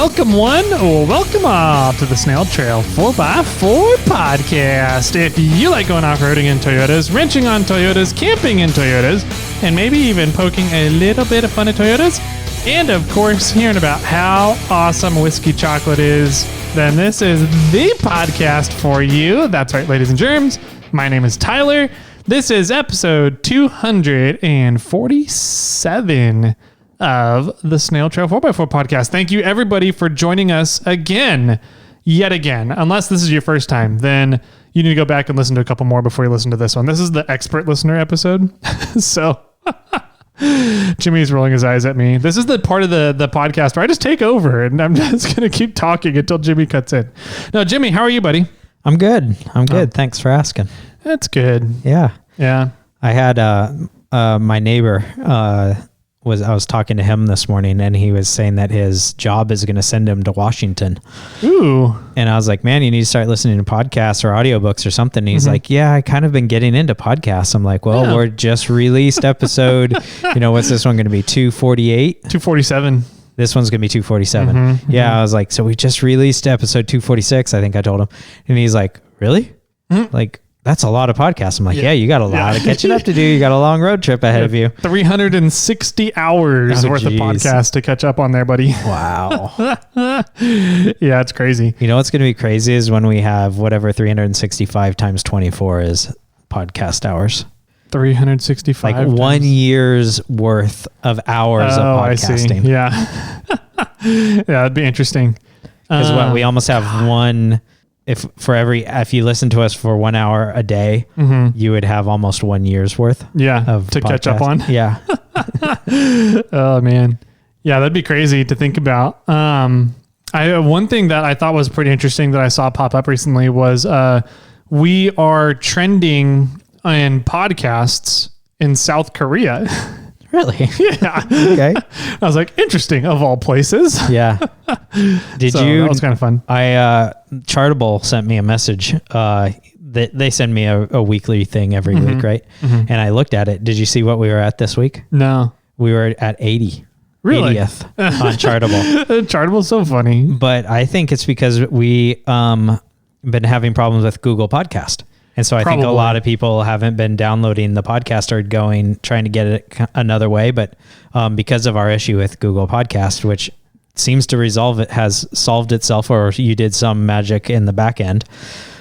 welcome all to the SnailTrail4x4 Podcast. If you like going off-roading in Toyotas, wrenching on Toyotas, camping in Toyotas, and maybe even poking a little bit of fun at Toyotas, and of course, hearing about how awesome whiskey chocolate is, then this is the podcast for you. That's right, ladies and germs. My name is Tyler. This is episode 247 of the SnailTrail4x4 Podcast. Thank you, everybody, for joining us yet again. Unless this is your first time, then you need to go back and listen to a couple more before you listen to this one. This is the expert listener episode. So Jimmy's rolling his eyes at me. This is the part of the podcast where I just take over and I'm just going to keep talking until Jimmy cuts in. No, Jimmy, how are you, buddy? I'm good. Thanks for asking. That's good. Yeah. Yeah. I had my neighbor I was talking to him this morning, and he was saying that his job is going to send him to Washington. Ooh. And I was like, man, you need to start listening to podcasts or audiobooks or something. And he's like, yeah, I kind of been getting into podcasts. I'm like, well, we're just released episode, what's this one going to be? 248? 247. This one's going to be 247. I was like, so we just released episode 246, I think I told him. And he's like, really? Like, that's a lot of podcasts. I'm like, yeah, you got a lot of catching up to do. You got a long road trip ahead of you. 360 hours worth of podcast to catch up on there, buddy. Wow. Yeah, it's crazy. You know what's going to be crazy is when we have whatever 365 times 24 is podcast hours. 365. Like times. 1 year's worth of hours of podcasting. I see. Yeah. Yeah, it'd be interesting. Because we almost have one... If you listen to us for 1 hour a day, you would have almost 1 year's worth. Yeah, of to podcast. catch up on. Yeah. Oh man, yeah, that'd be crazy to think about. One thing that I thought was pretty interesting that I saw pop up recently was we are trending in podcasts in South Korea. Really? Yeah. Okay. I was like, interesting, of all places. Yeah. That was kind of fun. Chartable sent me a message. They send me a weekly thing every week, right? And I looked at it. Did you see what we were at this week? No. We were at 80. Really? 80th on Chartable. Chartable's so funny. But I think it's because we been having problems with Google Podcast. And so I think a lot of people haven't been downloading the podcast or trying to get it another way. But because of our issue with Google Podcast, which seems to has solved itself, or you did some magic in the back end,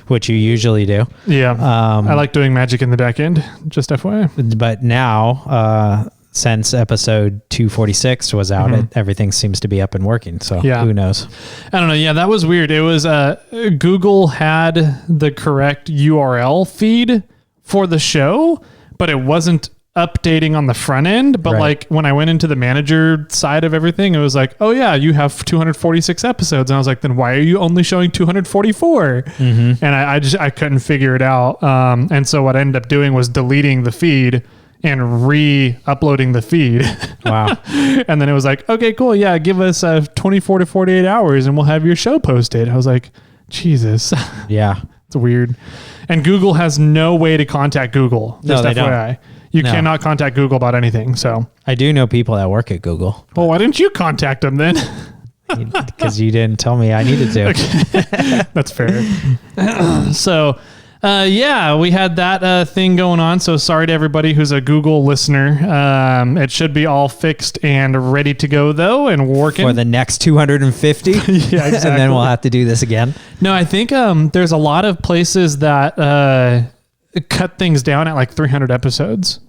which you usually do. Yeah. I like doing magic in the back end, just FYI. But now, since episode 246 was out, everything seems to be up and working. So who knows? I don't know. Yeah, that was weird. It was Google had the correct URL feed for the show, but it wasn't updating on the front end. But like when I went into the manager side of everything, it was like, oh yeah, you have 246 episodes. And I was like, then why are you only showing 244? And I couldn't figure it out. And so what I ended up doing was deleting the feed and re-uploading the feed. Wow. And then it was like, okay, cool. Yeah, give us 24 to 48 hours and we'll have your show posted. I was like, Jesus. Yeah. It's weird. And Google has no way to contact Google. No, they don't. You cannot contact Google about anything. So I do know people that work at Google. Well, why didn't you contact them then? Because you didn't tell me I needed to. Okay. That's fair. So... we had that thing going on. So sorry to everybody who's a Google listener. It should be all fixed and ready to go though, and working for the next 250. Yeah, exactly. And then we'll have to do this again. No, I think there's a lot of places that cut things down at like 300 episodes.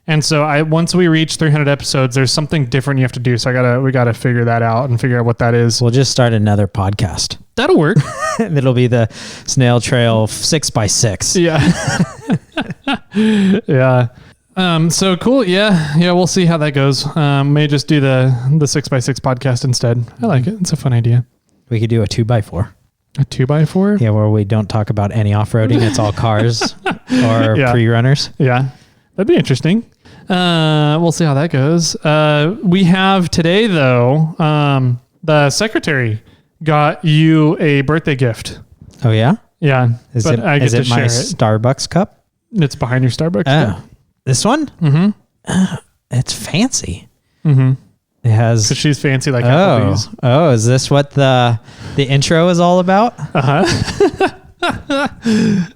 And so once we reach 300 episodes, there's something different you have to do. So we gotta figure that out and figure out what that is. We'll just start another podcast. That'll work. It'll be the Snail Trail 6x6. Yeah. Yeah. So cool. Yeah. We'll see how that goes. May just do the 6x6 podcast instead. I like it. It's a fun idea. We could do a 2x4. A 2x4? Yeah. Where we don't talk about any off-roading. It's all cars or pre-runners. Yeah. That'd be interesting. We'll see how that goes. We have today though, the secretary got you a birthday gift. Oh yeah? Yeah. Is it my Starbucks cup? It's behind your Starbucks cup. This one? Mm-hmm. It's fancy. Mm-hmm. It has. Because she's fancy like Applebee's. Oh, is this what the intro is all about?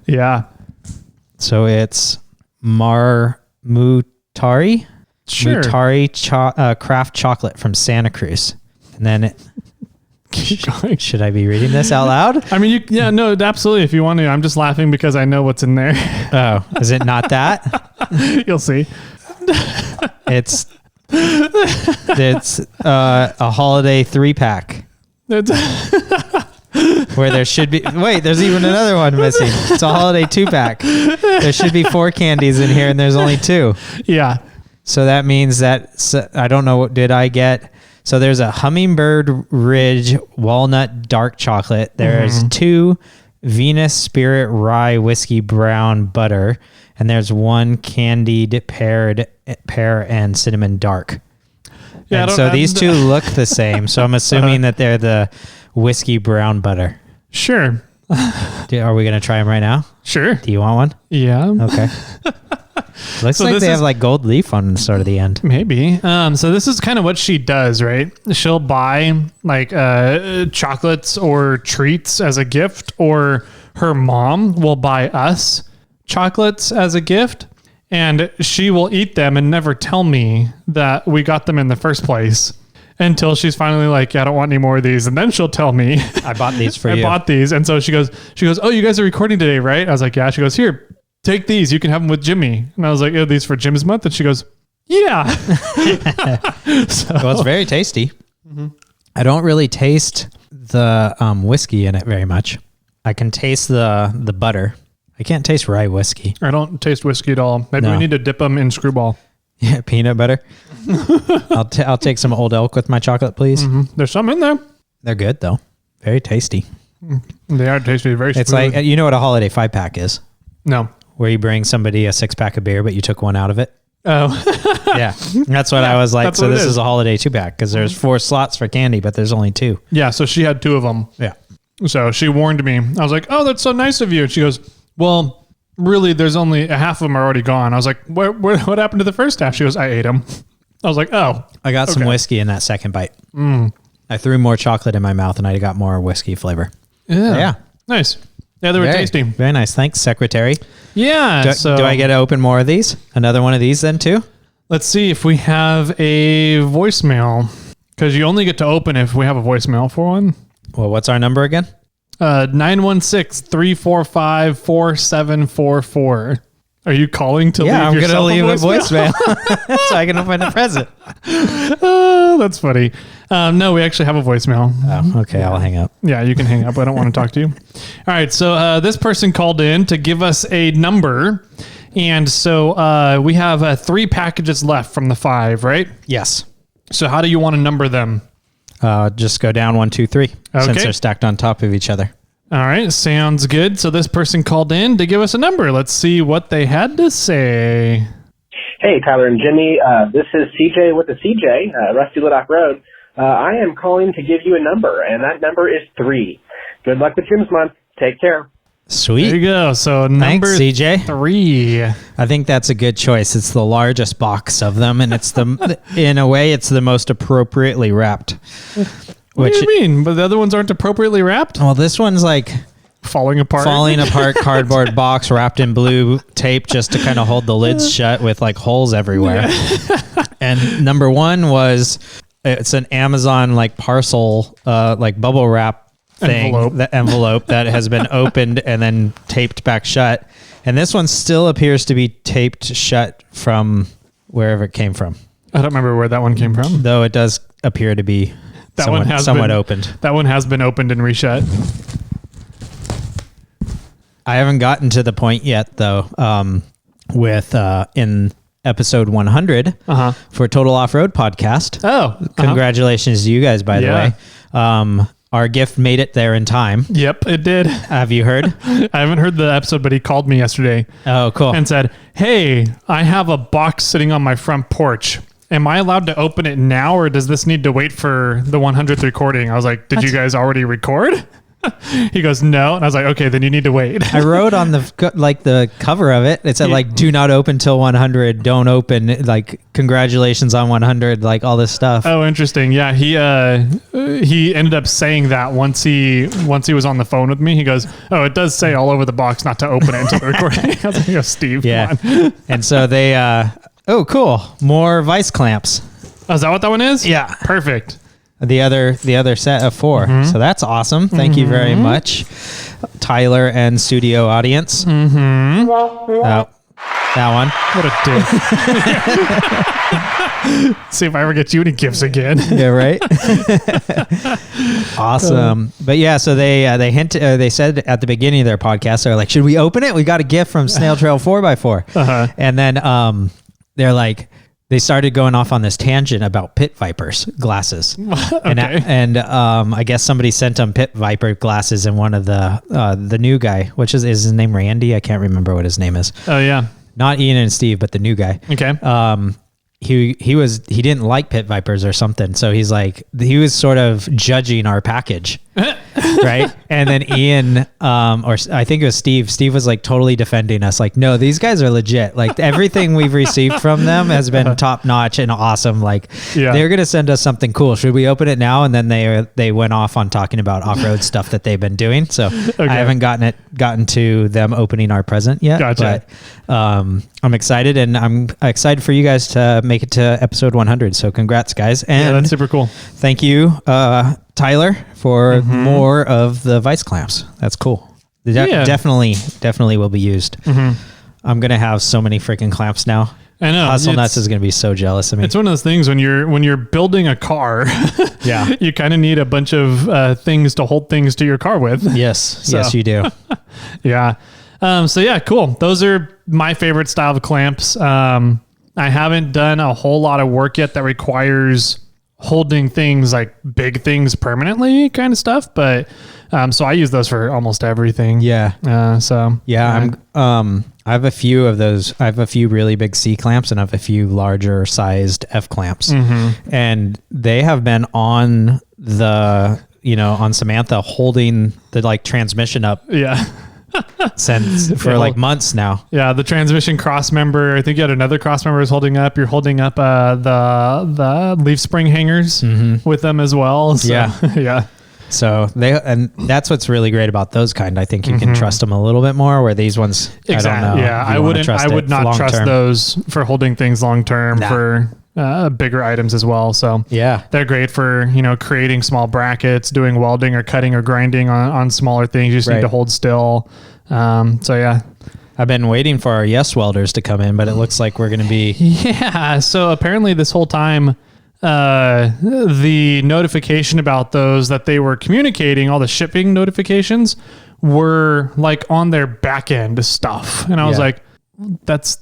Yeah. So it's Mutari? Sure. Mutari craft chocolate from Santa Cruz. And then Keep going. should I be reading this out loud? I mean, no, absolutely. If you want to, I'm just laughing because I know what's in there. Oh, is it not that? You'll see. It's a holiday 3-pack where there should be, wait, there's even another one missing. It's a holiday 2-pack. There should be 4 candies in here and there's only 2. Yeah. So that means that, I don't know, what did I get? So there's a Hummingbird Ridge walnut dark chocolate. There's 2 Venus Spirit Rye Whiskey Brown Butter. And there's 1 candied pear and cinnamon dark. Yeah, and so these 2 look the same. So I'm assuming that they're the whiskey brown butter. Sure. Are we going to try them right now? Sure. Do you want one? Yeah. Okay. Looks like they have like gold leaf on sort of the end. Maybe. So this is kind of what she does, right? She'll buy like chocolates or treats as a gift, or her mom will buy us chocolates as a gift, and she will eat them and never tell me that we got them in the first place until she's finally like, yeah, I don't want any more of these. And then she'll tell me, I bought these for you. I bought these. And so she goes, oh, you guys are recording today, right? I was like, yeah. She goes, here, take these. You can have them with Jimmy. And I was like, oh, these for Jim's month? And she goes, yeah. Well, it's very tasty. I don't really taste the whiskey in it very much. I can taste the butter. I can't taste rye whiskey. I don't taste whiskey at all. Maybe we need to dip them in Screwball. Yeah, peanut butter. I'll take some Old Elk with my chocolate, please. There's some in there. They're good though. Very tasty. They are tasty. Very smooth. It's like, you know what a holiday 5-pack is? No. Where you bring somebody a 6-pack of beer, but you took one out of it. Oh. Yeah. That's what I was like. So this is a holiday 2-pack because there's 4 slots for candy, but there's only 2. Yeah. So she had 2 of them. Yeah. So she warned me. I was like, oh, that's so nice of you. And she goes, well, really, there's only half of them are already gone. I was like, what happened to the first half? She goes, I ate them. I was like, oh. I got some whiskey in that second bite. I threw more chocolate in my mouth and I got more whiskey flavor. Yeah. Nice. Yeah, they were tasty. Very nice. Thanks, Secretary. Yeah. Do I get to open more of these? Another one of these then too? Let's see if we have a voicemail, because you only get to open if we have a voicemail for one. Well, what's our number again? 916-345-4744. Are you calling to leave I'm yourself gonna leave a voicemail? so I can open a present. Oh, that's funny. No, we actually have a voicemail. Oh, okay. I'll hang up. Yeah, you can hang up. I don't want to talk to you. All right. So this person called in to give us a number. And so we have 3 packages left from the 5, right? Yes. So how do you want to number them? Just go down 1, 2, 3 since they're stacked on top of each other. All right. Sounds good. So this person called in to give us a number. Let's see what they had to say. Hey, Tyler and Jimmy. This is CJ with the CJ, Rusty Lidock Road. I am calling to give you a number, and that number is 3. Good luck with Jim's month. Take care. Sweet. There you go. So number Thanks, CJ. 3. I think that's a good choice. It's the largest box of them, and it's in a way, it's the most appropriately wrapped. What do you mean? But the other ones aren't appropriately wrapped? Well, this one's like falling apart cardboard box wrapped in blue tape just to kind of hold the lids shut with like holes everywhere. And number 1 was, it's an Amazon like parcel, like bubble wrap thing, the envelope that has been opened and then taped back shut. And this one still appears to be taped shut from wherever it came from. I don't remember where that one came from. Though it does appear to be somewhat opened. That one has been opened and reshut. I haven't gotten to the point yet though, with in episode 100 for Total Off-Road Podcast. Congratulations to you guys, by the way. Our gift made it there in time. Yep, it did. Have you heard? I haven't heard the episode, but he called me yesterday. Oh, cool. And said, hey, I have a box sitting on my front porch. Am I allowed to open it now, or does this need to wait for the 100th recording? I was like, did you guys already record? He goes, no. And I was like, okay, then you need to wait. I wrote on the cover of it. It said like, do not open till 100. Don't open. Like, congratulations on 100. Like all this stuff. Oh, interesting. Yeah. He ended up saying that once he was on the phone with me. He goes, oh, it does say all over the box not to open it until the recording. I was like, oh, Steve, yeah. come on. And so they, oh, cool. More vice clamps. Oh, is that what that one is? Yeah. Perfect. The other set of 4. Mm-hmm. So that's awesome. Thank you very much, Tyler and studio audience. Mm-hmm. Oh, that one. What a dick. See if I ever get you any gifts again. Yeah, right. Awesome. But yeah, so they said at the beginning of their podcast, they're like, should we open it? We got a gift from SnailTrail4x4. Uh-huh. And then they're like, they started going off on this tangent about pit vipers glasses. Okay. And I guess somebody sent them pit viper glasses, and one of the new guy, which is his name Randy? I can't remember what his name is. Oh yeah. Not Ian and Steve, but the new guy. Okay. He didn't like pit vipers or something. So he was sort of judging our package. Right. And then Ian, or I think it was Steve was like totally defending us. Like, no, these guys are legit. Like everything we've received from them has been top notch and awesome. Like they're going to send us something cool. Should we open it now? And then they went off on talking about off-road stuff that they've been doing. So I haven't gotten to them opening our present yet. Gotcha. But I'm excited, and I'm excited for you guys to make it to episode 100. So congrats, guys. And that's super cool. Thank you, Tyler, for more of the vice clamps. That's cool. Definitely will be used. Mm-hmm. I'm going to have so many freaking clamps now. I know. Hustle Nuts is going to be so jealous of me. It's one of those things when you're building a car, you kind of need a bunch of things to hold things to your car with. Yes. Yes, you do. Yeah. So yeah, cool. Those are my favorite style of clamps. I haven't done a whole lot of work yet that requires holding things like big things permanently kind of stuff. But, so I use those for almost everything. Yeah. I'm I have a few of those. I have a few really big C clamps, and I have a few larger sized F clamps, and they have been on on Samantha holding the like transmission up. Yeah. Since for like months now. Yeah, the transmission cross member. I think you had another cross member is holding up. You're holding up the leaf spring hangers with them as well. So, yeah. So and that's what's really great about those kind. I think you can trust them a little bit more. Where these ones, exactly. I don't know. Yeah, I would not trust those for holding things long term for bigger items as well. So yeah, they're great for creating small brackets, doing welding or cutting or grinding on smaller things. You just need to hold still. So yeah. I've been waiting for our Yes Welders to come in, but it looks like we're going to be... Yeah. So apparently this whole time, the notification about those that they were communicating, all the shipping notifications were like on their back end stuff. And I was like, that's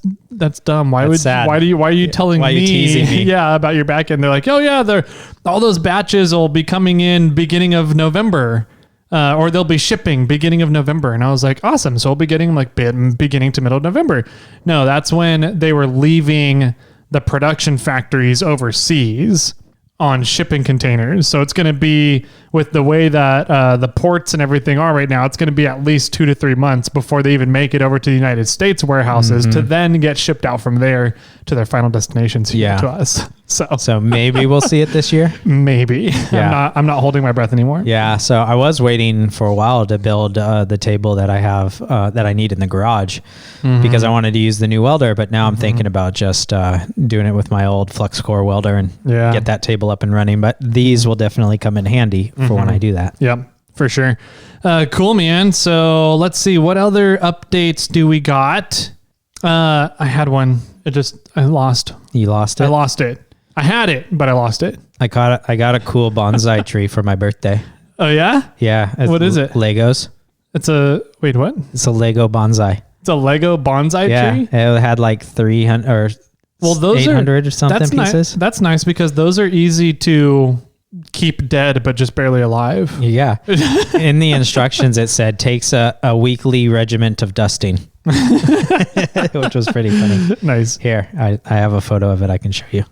dumb. Why are you telling me? Teasing me? Yeah, about your back end. They're like, oh yeah, all those batches will be coming in beginning of November. Or they'll be shipping beginning of November. And I was like, awesome. So we'll be getting like beginning to middle of November. No, that's when they were leaving the production factories overseas on shipping containers. So it's going to be, with the way that the ports and everything are right now, it's going to be at least 2 to 3 months before they even make it over to the United States warehouses to then get shipped out from there to their final destinations here to us. So maybe we'll see it this year. Maybe. Yeah. I'm not holding my breath anymore. Yeah. So I was waiting for a while to build the table that I have that I need in the garage because I wanted to use the new welder. But now I'm thinking about just doing it with my old flux core welder and get that table up and running. But these will definitely come in handy for when I do that. Yep, for sure. Cool, man. So let's see. What other updates do we got? I had one. I lost. You lost it? I lost it. I had it, but I lost it. I got a cool bonsai tree for my birthday. Oh yeah? Yeah. What is it? Legos. It's what? It's a Lego bonsai. It's a Lego bonsai tree? Yeah. It had like 300 or those 800 or something pieces. That's nice because those are easy to keep dead, but just barely alive. Yeah. In the instructions, it said takes a weekly regiment of dusting, which was pretty funny. Nice. Here, I have a photo of it. I can show you.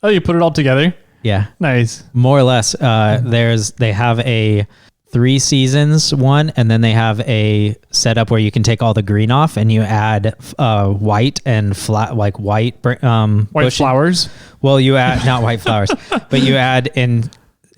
Oh, you put it all together? Yeah. Nice. More or less. They have a 3 seasons one, and then they have a setup where you can take all the green off and you add white and flat, like white flowers. Well, you add not white flowers, but you add in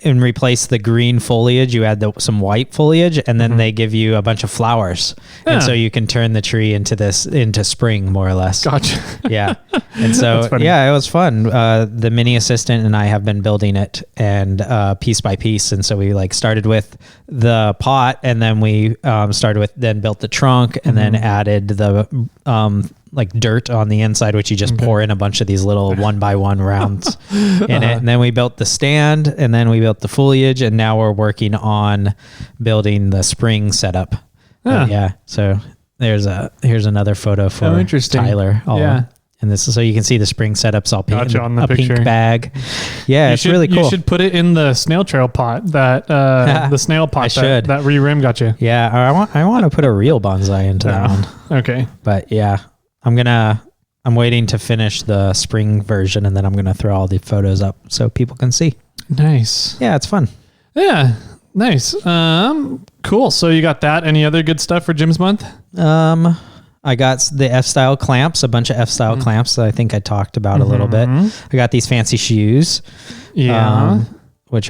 and replace the green foliage. You add some white foliage, and then they give you a bunch of flowers, and so you can turn the tree into spring, more or less. Gotcha. Yeah, and so it was fun. The mini assistant and I have been building it, and piece by piece, and so we like started with the pot, and then we built the trunk, and then added the like dirt on the inside, which you just pour in a bunch of these little 1x1 rounds in it. And then we built the stand, and then we built the foliage, and now we're working on building the spring setup. Yeah. So here's another photo for Tyler. And this is so you can see the spring setup's all pink, on the pink bag. Yeah, it's really cool. You should put it in the snail trail pot the snail pot that re-rim got you. Yeah, I want to put a real bonsai into that one. Okay. But yeah, I'm waiting to finish the spring version, and then I'm going to throw all the photos up so people can see. Nice. Yeah, it's fun. Yeah, nice. Cool. So you got that. Any other good stuff for Jim's month? I got the F-style clamps, a bunch of F-style clamps that I think I talked about a little bit. I got these fancy shoes, which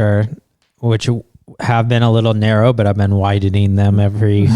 have been a little narrow, but I've been widening them every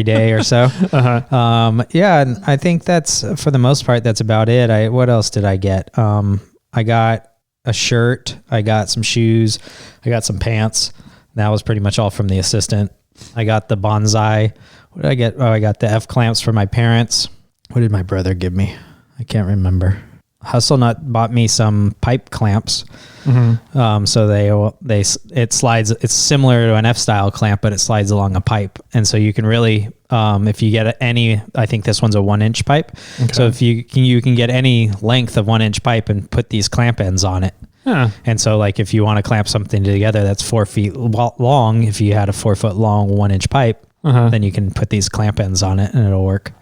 day or so. And I think that's, for the most part, that's about it. What else did I get? I got a shirt, I got some shoes, I got some pants. That was pretty much all from the assistant. I got the bonsai. What did I get? Oh, I got the F clamps for my parents. What did my brother give me? I can't remember. Hustle Nut bought me some pipe clamps. So it slides. It's similar to an F-style clamp, but it slides along a pipe. And so you can really, if you get I think this one's a 1-inch pipe. Okay. So if you can get any length of 1-inch pipe and put these clamp ends on it. And so like if you want to clamp something together that's 4 feet long, if you had a 4 foot long 1-inch pipe, then you can put these clamp ends on it and it'll work.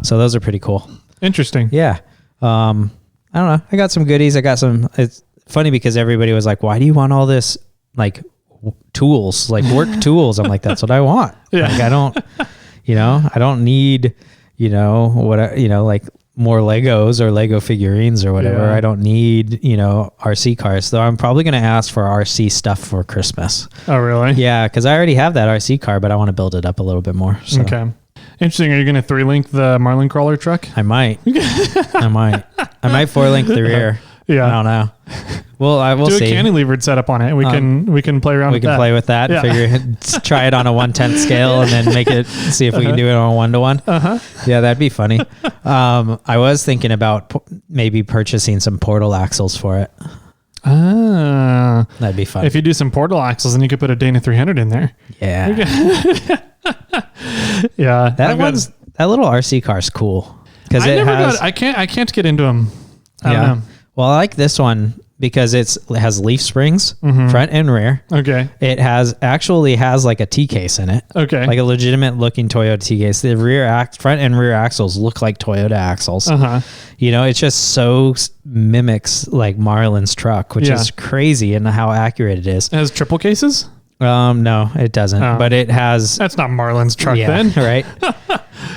So those are pretty cool. Interesting. Yeah. I don't know. I got some goodies. It's funny because everybody was like, why do you want all this like tools, like work tools? I'm like, that's what I want. Yeah. Like I don't need, like more Legos or Lego figurines or whatever. I don't need, RC cars, though I'm probably going to ask for RC stuff for Christmas. Oh, really? Yeah. Cause I already have that RC car, but I want to build it up a little bit more. So. Okay. Interesting. Are you going to 3-link the Marlin crawler truck? I might. I might 4-link the rear. Yeah. I don't know. Well, I will see. Do a cantilevered setup on it. We can play around with that. We can play with that. Yeah. Try it on a 1/10 scale and then see if we can do it on a 1-to-1. Yeah, that'd be funny. I was thinking about maybe purchasing some portal axles for it. That'd be fun. If you do some portal axles, then you could put a Dana 300 in there. Yeah. Yeah. That little RC car's cool. Because I can't get into them. I don't know. Well, I like this one because it has leaf springs, front and rear. Okay. It actually has like a T-case in it. Okay. Like a legitimate looking Toyota T-case. The front and rear axles look like Toyota axles. It just so mimics like Marlin's truck, which is crazy in how accurate it is. It has triple cases? No, it doesn't. But it has. That's not Marlin's truck then. Right.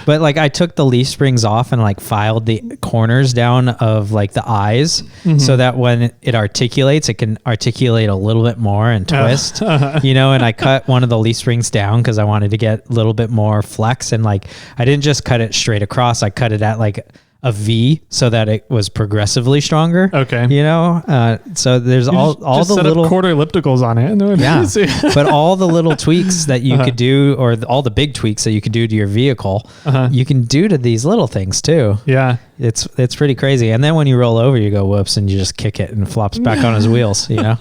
But like I took the leaf springs off and like filed the corners down of like the eyes so that when it articulates, it can articulate a little bit more and twist, and I cut one of the leaf springs down because I wanted to get a little bit more flex. And like, I didn't just cut it straight across. I cut it at like a V so that it was progressively stronger. Okay. So there's all the little quarter ellipticals on it. But all the little tweaks that you could do, or all the big tweaks that you could do to your vehicle, you can do to these little things too. Yeah. It's pretty crazy. And then when you roll over, you go whoops, and you just kick it and it flops back on his wheels, Yeah.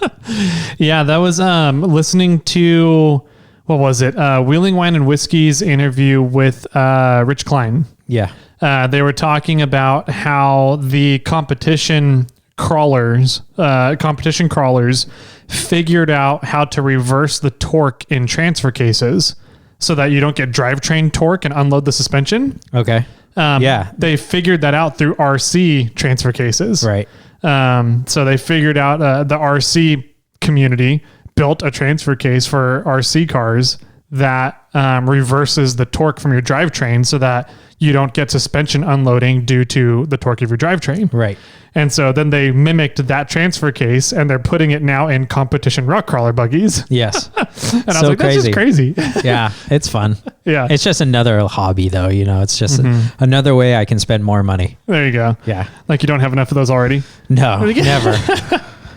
That was, listening to, what was it? Wheeling Wine and Whiskey's interview with, Rich Klein. Yeah. They were talking about how the competition crawlers figured out how to reverse the torque in transfer cases so that you don't get drivetrain torque and unload the suspension. Okay. They figured that out through RC transfer cases. Right. So they figured out the RC community built a transfer case for RC cars that reverses the torque from your drivetrain so that you don't get suspension unloading due to the torque of your drivetrain. Right. And so then they mimicked that transfer case and they're putting it now in competition rock crawler buggies. Yes. And I was like, that's just crazy. Yeah, it's fun. Yeah. It's just another hobby though, it's just another way I can spend more money. There you go. Yeah. Like you don't have enough of those already? No, never.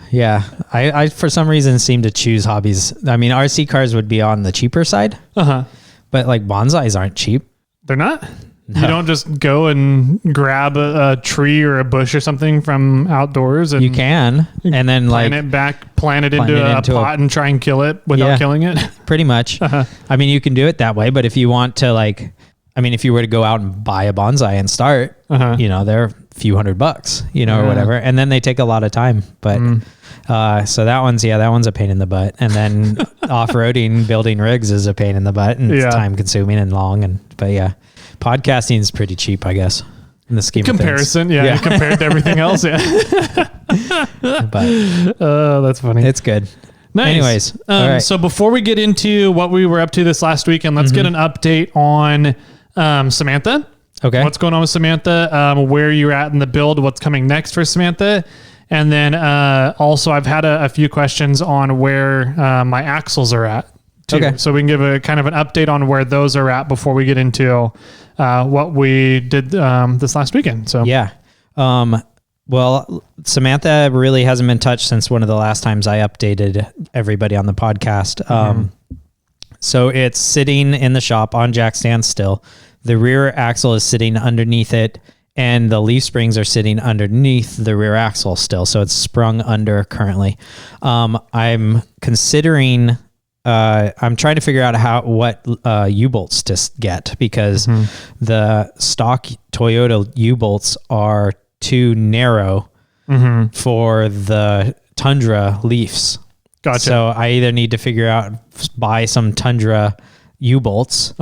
Yeah. I for some reason seem to choose hobbies. I mean, RC cars would be on the cheaper side. Uh-huh. But like bonsais aren't cheap. They're not? No. You don't just go and grab a tree or a bush or something from outdoors and you can, and then plant it into a pot and try and kill it without killing it. Pretty much. Uh-huh. I mean, you can do it that way, but if you want to if you were to go out and buy a bonsai and start, they're a few $100, or whatever. And then they take a lot of time, but, so that one's a pain in the butt. And then off-roading, building rigs is a pain in the butt and it's time consuming and long. But yeah, podcasting is pretty cheap, I guess, in the scheme comparison. of things. Compared to everything else. Yeah. But that's funny. it's good. Nice. Anyways. All right. So before we get into what we were up to this last weekend, let's get an update on Samantha. Okay. What's going on with Samantha? Where you're at in the build? What's coming next for Samantha? And then also, I've had a few questions on where my axles are at, too. Okay. So we can give a kind of an update on where those are at before we get into what we did this last weekend. So yeah. Well, Samantha really hasn't been touched since one of the last times I updated everybody on the podcast. So it's sitting in the shop on jack stands still. The rear axle is sitting underneath it, and the leaf springs are sitting underneath the rear axle still. So it's sprung under currently. I'm considering, I'm trying to figure out what U-bolts to get, because the stock Toyota U-bolts are too narrow for the Tundra leafs. Gotcha. So I either need to buy some Tundra U-bolts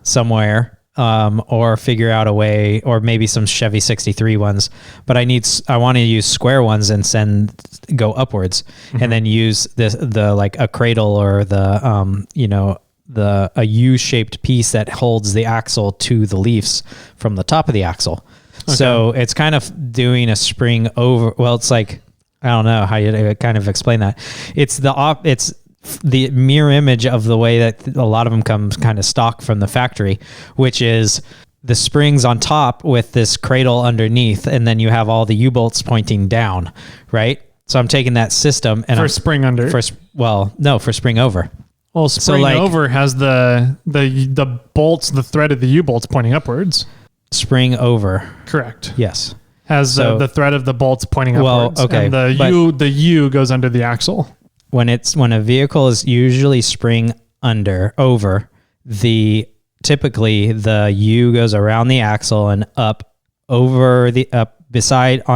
somewhere, or figure out a way, or maybe some Chevy 63 ones, but I want to use square ones and go upwards, and then use the a cradle or a U-shaped piece that holds the axle to the leafs from the top of the axle. Okay. So it's kind of doing a spring over. Well, it's like, I don't know how you kind of explain that. It's the mirror image of the way that a lot of them come kind of stock from the factory, which is the springs on top with this cradle underneath, and then you have all the U-bolts pointing down, right? So I'm taking that system and for spring under. For spring over. Well, spring over has the bolts, the thread of the U-bolts pointing upwards. Spring over. Correct. Yes. Has the thread of the bolts pointing upwards. Okay. And the U goes under the axle. When a vehicle is usually spring over, typically the U goes around the axle and up on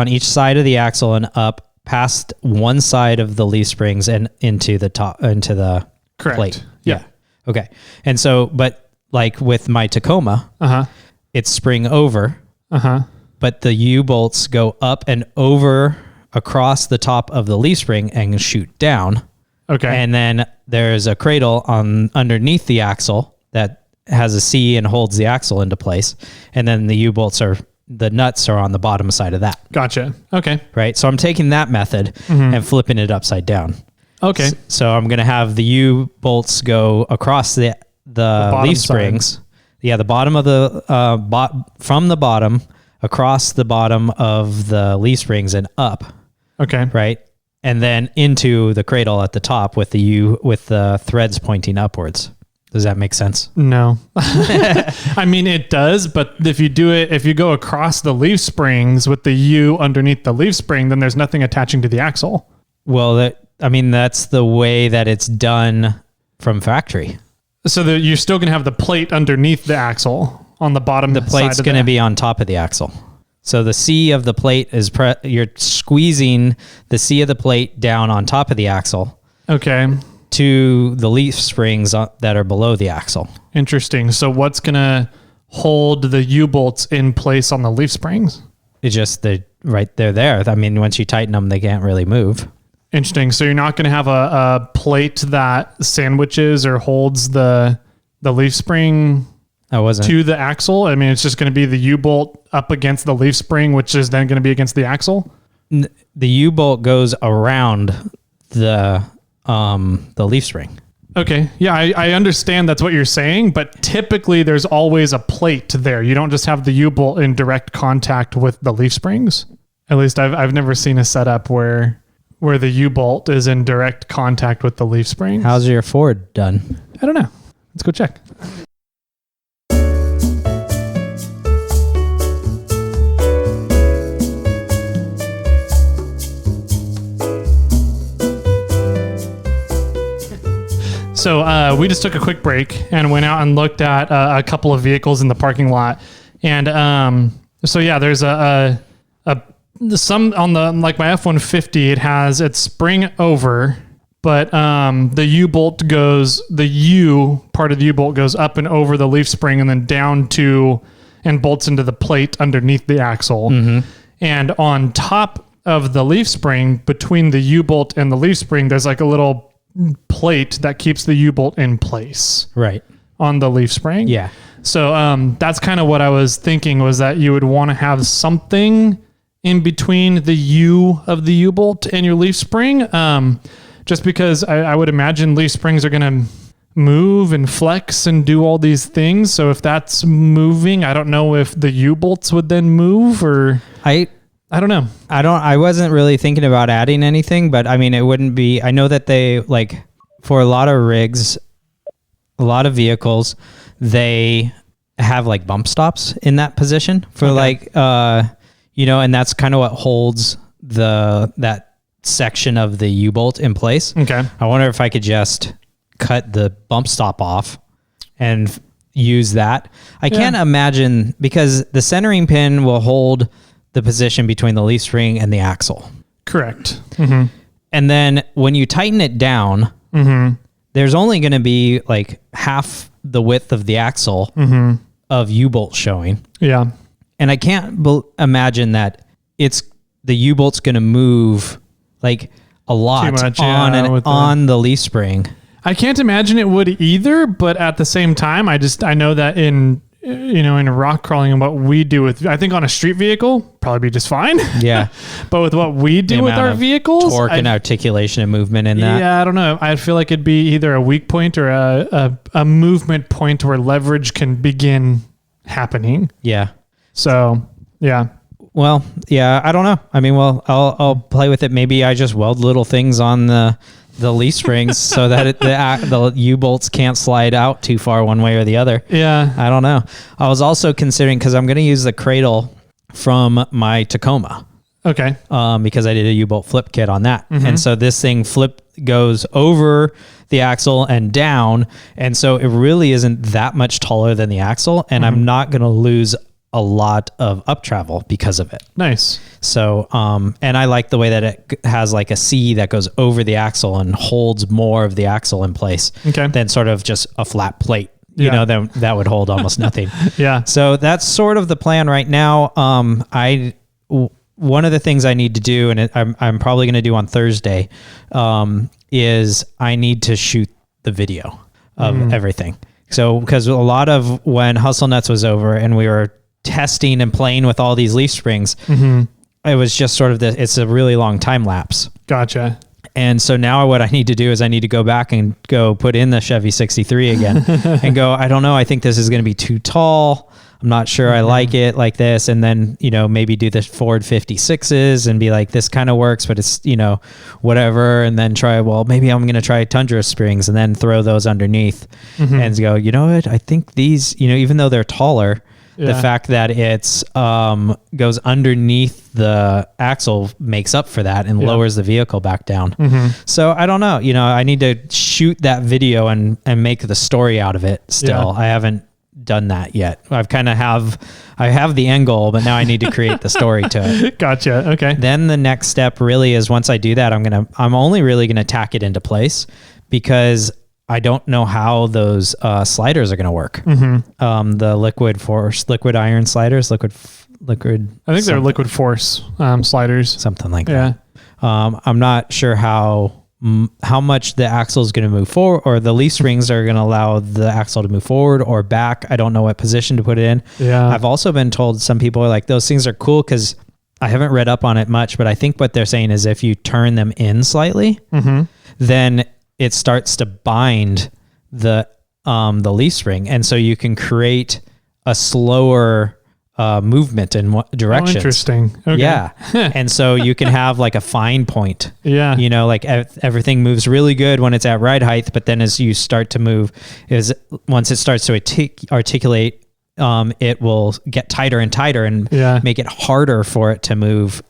each side of the axle and up past one side of the leaf springs and into the Correct. Plate. Yeah. Okay. And so, but like with my Tacoma, it's spring over, but the U-bolts go up and over across the top of the leaf spring and shoot down. Okay. And then there's a cradle underneath the axle that has a C and holds the axle into place. And then the U-bolts the nuts are on the bottom side of that. Gotcha. Okay. Right. So I'm taking that method and flipping it upside down. Okay. So I'm going to have the U-bolts go across the leaf springs. Side. Yeah. The bottom of from the bottom across the bottom of the leaf springs and up. Okay. Right. And then into the cradle at the top with the threads pointing upwards. Does that make sense? No. I mean, it does, but if you go across the leaf springs with the U underneath the leaf spring, then there's nothing attaching to the axle. Well, that's the way that it's done from factory. So you're still going to have the plate underneath the axle on the bottom. The plate's going to be on top of the axle. So the C of the plate is you're squeezing the C of the plate down on top of the axle. Okay. To the leaf springs that are below the axle. Interesting. So what's going to hold the U-bolts in place on the leaf springs? It's just they're there. I mean, once you tighten them, they can't really move. Interesting. So you're not going to have a plate that sandwiches or holds the the leaf spring to the axle? I mean, it's just going to be the U-bolt up against the leaf spring, which is then going to be against the axle? The U-bolt goes around the leaf spring. Okay. Yeah, I understand that's what you're saying, but typically there's always a plate there. You don't just have the U-bolt in direct contact with the leaf springs. At least I've never seen a setup where the U-bolt is in direct contact with the leaf springs. How's your Ford done? I don't know. Let's go check. So we just took a quick break and went out and looked at a couple of vehicles in the parking lot. And there's some on the, like my F-150, it has its spring over, but the U-bolt goes, the U part of the U-bolt goes up and over the leaf spring and then down to and bolts into the plate underneath the axle. Mm-hmm. And on top of the leaf spring, between the U-bolt and the leaf spring, there's like a little plate that keeps the U-bolt in place. Right. On the leaf spring. Yeah. So that's kind of what I was thinking, was that you would want to have something in between the U of the U-bolt and your leaf spring. Just because I would imagine leaf springs are going to move and flex and do all these things. So if that's moving, I don't know if the U-bolts would then move, or I don't know. I wasn't really thinking about adding anything, but I mean, it wouldn't be, I know that they, like, for a lot of rigs, a lot of vehicles, they have like bump stops in that position for and that's kind of what holds that section of the U-bolt in place. Okay. I wonder if I could just cut the bump stop off and use that. I can't imagine, because the centering pin will hold the position between the leaf spring and the axle. Correct. Mm-hmm. And then when you tighten it down, there's only going to be like half the width of the axle of U-bolt showing. Yeah. And I can't imagine that the U-bolt's going to move like a lot on the leaf spring. I can't imagine it would either, but at the same time, I know that in rock crawling and what we do with, I think on a street vehicle, probably be just fine. Yeah. But with what we do with our vehicles, torque and articulation and movement in that. Yeah, I don't know. I feel like it'd be either a weak point or a movement point where leverage can begin happening. Yeah. So, yeah. Well, yeah, I don't know. I mean, I'll play with it. Maybe I just weld little things on the leaf springs so that the U-bolts can't slide out too far one way or the other. Yeah. I don't know. I was also considering, because I'm going to use the cradle from my Tacoma. Okay. Because I did a U-bolt flip kit on that. Mm-hmm. And so this thing goes over the axle and down. And so it really isn't that much taller than the axle. And I'm not going to lose a lot of up travel because of it. Nice. So, and I like the way that it has like a C that goes over the axle and holds more of the axle in place than sort of just a flat plate. You know, that would hold almost nothing. Yeah. So that's sort of the plan right now. One of the things I need to do, and I'm probably going to do on Thursday, is I need to shoot the video of everything. So, because a lot of when Hustle Nuts was over and we were testing and playing with all these leaf springs, it was just sort of it's a really long time lapse. Gotcha. And so now what I need to do is I need to go back and go put in the Chevy 63 again and go, I don't know, I think this is going to be too tall. I'm not sure I like it like this. And then, maybe do the Ford 56s and be like, this kind of works, but it's, whatever. And then maybe I'm going to try Tundra springs and then throw those underneath and go, you know what? I think these, even though they're taller, the fact that it's goes underneath the axle makes up for that and lowers the vehicle back down. So I don't know. I need to shoot that video and make the story out of it still. I haven't done that yet. I have the end goal, but now I need to create the story to it. Gotcha. Okay. Then the next step really is, once I do that, I'm only really going to tack it into place, because I don't know how those sliders are going to work. The liquid iron sliders, liquid. I think they're liquid force sliders, something like that. I'm not sure how how much the axle is going to move forward, or the leaf springs are going to allow the axle to move forward or back. I don't know what position to put it in. Yeah. I've also been told some people are like, those things are cool because I haven't read up on it much, but I think what they're saying is if you turn them in slightly, then it starts to bind the leaf spring. And so you can create a slower movement in directions. Interesting. Okay. Yeah. And so you can have like a fine point. Yeah. You know, like everything moves really good when it's at ride height, but then as you start to move, once it starts to articulate, it will get tighter and tighter and make it harder for it to move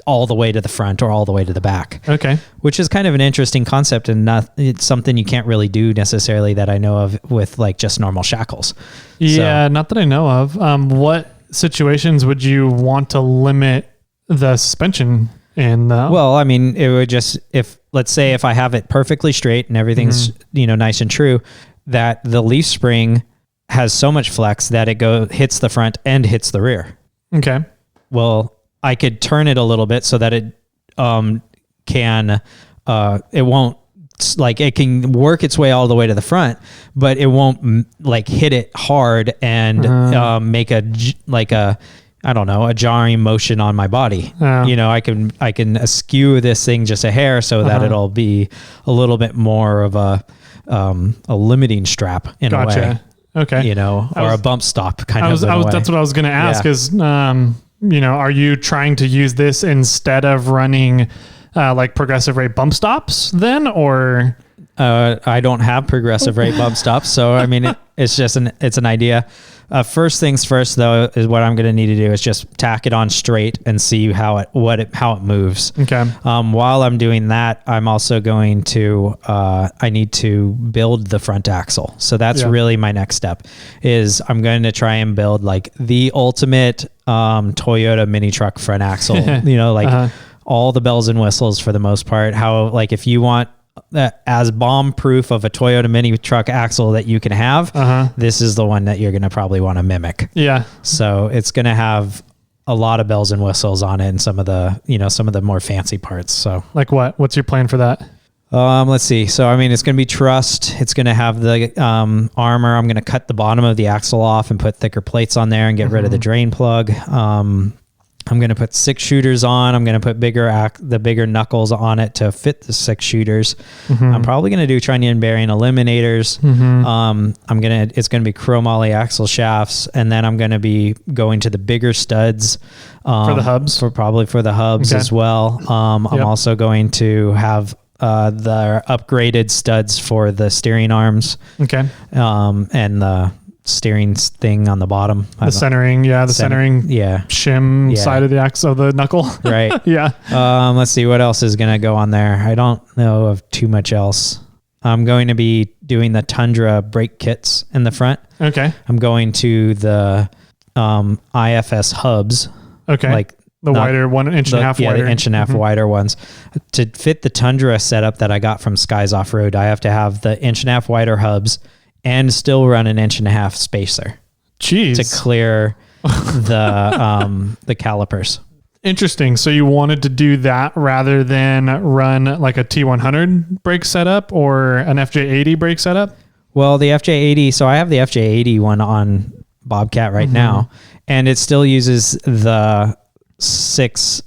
all the way to the front or all the way to the back. Okay. Which is kind of an interesting concept, and it's something you can't really do necessarily that I know of with like just normal shackles. Yeah, not that I know of. What situations would you want to limit the suspension in? Well, I mean, it would just, let's say if I have it perfectly straight and everything's, nice and true, that the leaf spring has so much flex that it hits the front and hits the rear. Okay. Well, I could turn it a little bit so that it it won't, like, it can work its way all the way to the front, but it won't like hit it hard and make a jarring motion on my body. I can askew this thing just a hair so that it'll be a little bit more of a limiting strap in a way. Okay. Or a bump stop kind of. That's what I was going to ask is, are you trying to use this instead of running like progressive rate bump stops then, or? I don't have progressive rate bump stops. So, I mean, it's an idea. First things first, though, is what I'm going to need to do is just tack it on straight and see how it moves. Okay. While I'm doing that, I'm also going to, I need to build the front axle. So that's really my next step is I'm going to try and build like the ultimate, Toyota mini truck front axle, all the bells and whistles for the most part. How, like, if you want as bomb proof of a Toyota mini truck axle that you can have, this is the one that you're going to probably want to mimic. Yeah. So it's going to have a lot of bells and whistles on it and some of the more fancy parts. So like what's your plan for that? Let's see. So, I mean, it's going to be trussed. It's going to have the armor. I'm going to cut the bottom of the axle off and put thicker plates on there and get rid of the drain plug. I'm going to put 6 shooters on. I'm going to put the bigger knuckles on it to fit the 6 shooters. I'm probably going to do trunnion bearing eliminators. It's going to be chrome ollie axle shafts. And then I'm going to be going to the bigger studs, for the hubs, for the hubs as well. I'm also going to have, the upgraded studs for the steering arms. Okay. And the steering thing on the bottom. The centering shim side of the axle, the knuckle. Right. Let's see what else is going to go on there. I don't know of too much else. I'm going to be doing the Tundra brake kits in the front. Okay. I'm going to the IFS hubs. Okay. Like the wider 1.5 inch wider. The 1.5 inch wider ones. To fit the Tundra setup that I got from Skies Off-Road, I have to have the 1.5 inch wider hubs and still run an 1.5 inch spacer. Jeez. To clear the calipers. Interesting. So you wanted to do that rather than run like a T100 brake setup or an FJ80 brake setup? Well, the FJ80, so I have the FJ80 one on Bobcat right now, and it still uses the V6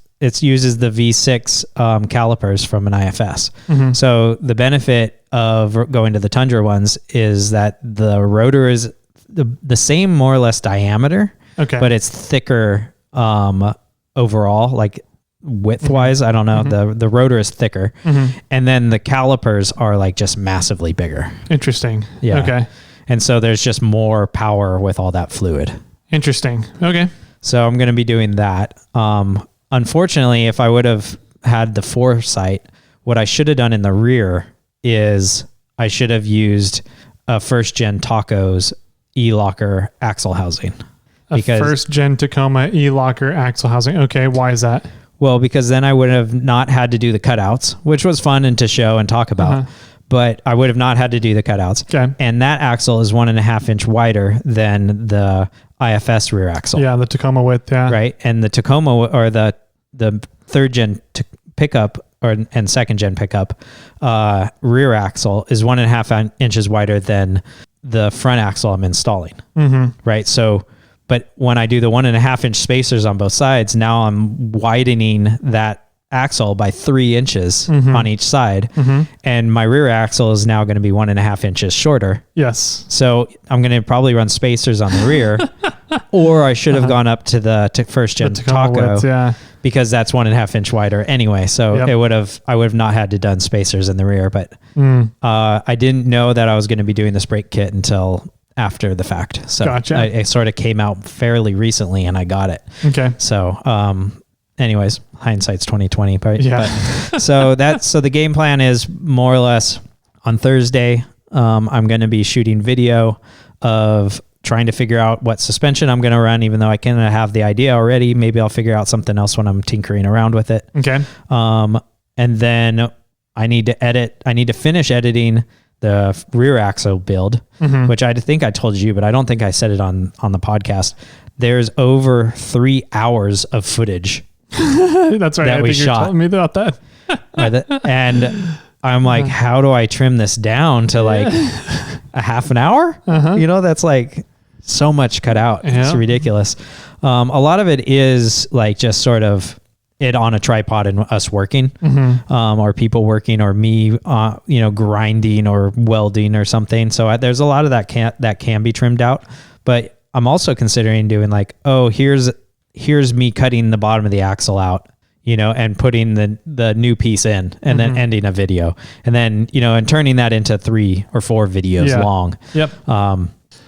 calipers from an IFS. So the benefit of going to the Tundra ones is that the rotor is the same more or less diameter, but it's thicker overall, like width wise. I don't know. The rotor is thicker, and then the calipers are like just massively bigger. Interesting. Yeah. Okay. And so there's just more power with all that fluid. Interesting. Okay. So I'm going to be doing that. Unfortunately, if I would have had the foresight, what I should have done in the rear is I should have used a first gen Taco's E-Locker axle housing. Because first gen Tacoma E-Locker axle housing. Okay. Why is that? Well, because then I would have not had to do the cutouts, which was fun and to show and talk about. But I would have not had to do the cutouts. Okay. And that axle is 1.5 inch wider than the IFS rear axle. Yeah, the Tacoma width, yeah. Right. And the Tacoma or the third gen pickup and second gen pickup rear axle is 1.5 inches wider than the front axle I'm installing. Right. So, but when I do the 1.5 inch spacers on both sides, now I'm widening that axle by 3 inches on each side. And my rear axle is now going to be 1.5 inches shorter. Yes. So I'm going to probably run spacers on the rear, or I should have gone up to the first gen Taco width, because that's 1.5 inch wider anyway. So I would have not had to done spacers in the rear, but I didn't know that I was going to be doing this brake kit until after the fact. So Gotcha. it sort of came out fairly recently and I got it. Okay. So, anyways, hindsight's 2020, right? Yeah. But, so the game plan is more or less on Thursday. I'm going to be shooting video of trying to figure out what suspension I'm going to run, even though I kind of have the idea already. Maybe I'll figure out something else when I'm tinkering around with it. Okay. And then I need to finish editing the rear axle build, which I think I told you, but I don't think I said it on the podcast. There's over 3 hours of footage. That's right. That we shot. You told me about that. And I'm like, how do I trim this down to like a half an hour? You know, that's like so much cut out. It's ridiculous. A lot of it is like just sort of it on a tripod and us working, or people working, or me, grinding or welding or something. So there's a lot of that can be trimmed out, but I'm also considering doing like, here's me cutting the bottom of the axle out, and putting the new piece in, and then ending a video, and then, and turning that into 3 or 4 videos long. Yep.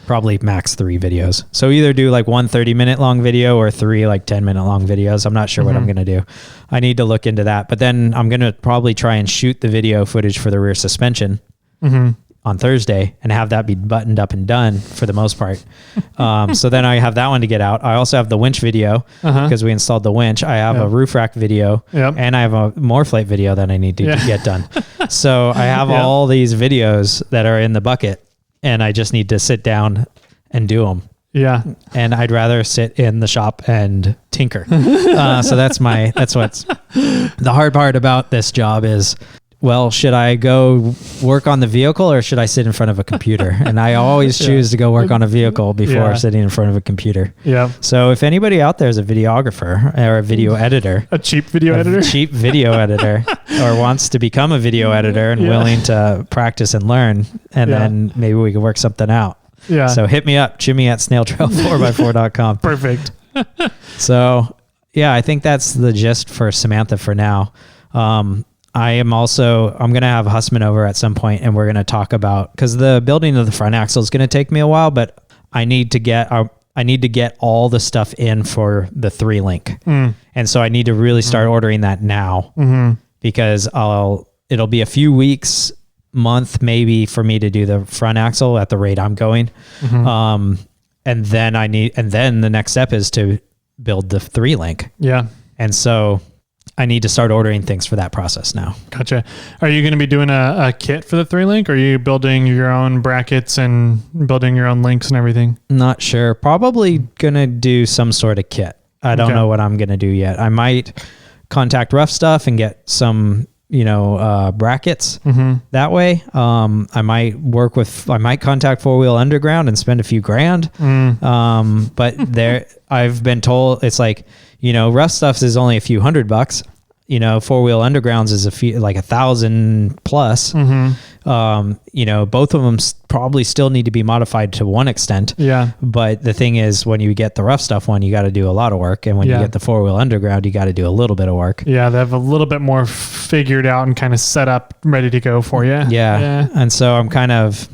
Probably max 3 videos. So either do like 1 30-minute long video or 3 like 10-minute long videos. I'm not sure what I'm going to do. I need to look into that, but then I'm going to probably try and shoot the video footage for the rear suspension on Thursday and have that be buttoned up and done for the most part. So then I have that one to get out. I also have the winch video because we installed the winch. I have a roof rack video and I have a Moreflate video that I need to get done. So I have all these videos that are in the bucket and I just need to sit down and do them. Yeah. And I'd rather sit in the shop and tinker. So that's what's the hard part about this job is, well, should I go work on the vehicle or should I sit in front of a computer? And I always choose to go work on a vehicle before sitting in front of a computer. Yeah. So if anybody out there is a videographer or a video editor, a cheap video editor, or wants to become a video editor and willing to practice and learn, and then maybe we can work something out. Yeah. So hit me up, Jimmy at SnailTrail4x4.com. Perfect. So yeah, I think that's the gist for Samantha for now. I'm going to have Hussman over at some point and we're going to talk about, because the building of the front axle is going to take me a while, but I need to get all the stuff in for the 3-link. And so I need to really start ordering that now because it'll be a few weeks, month maybe for me to do the front axle at the rate I'm going. And then the next step is to build the 3-link. Yeah. And so I need to start ordering things for that process now. Gotcha. Are you going to be doing a kit for the 3-link? Or are you building your own brackets and building your own links and everything? Not sure. Probably going to do some sort of kit. I don't know what I'm going to do yet. I might contact Rough Stuff and get some, brackets that way. I might contact 4-Wheel Underground and spend a few grand. But I've been told it's like, Rough Stuff's is only a few $100. 4-Wheel Undergrounds is like 1,000 plus. Both of them probably still need to be modified to one extent. Yeah. But the thing is, when you get the Rough Stuff one, you got to do a lot of work. And when you get the 4-Wheel Underground, you got to do a little bit of work. Yeah. They have a little bit more figured out and kind of set up, ready to go for you. Yeah. And so I'm kind of,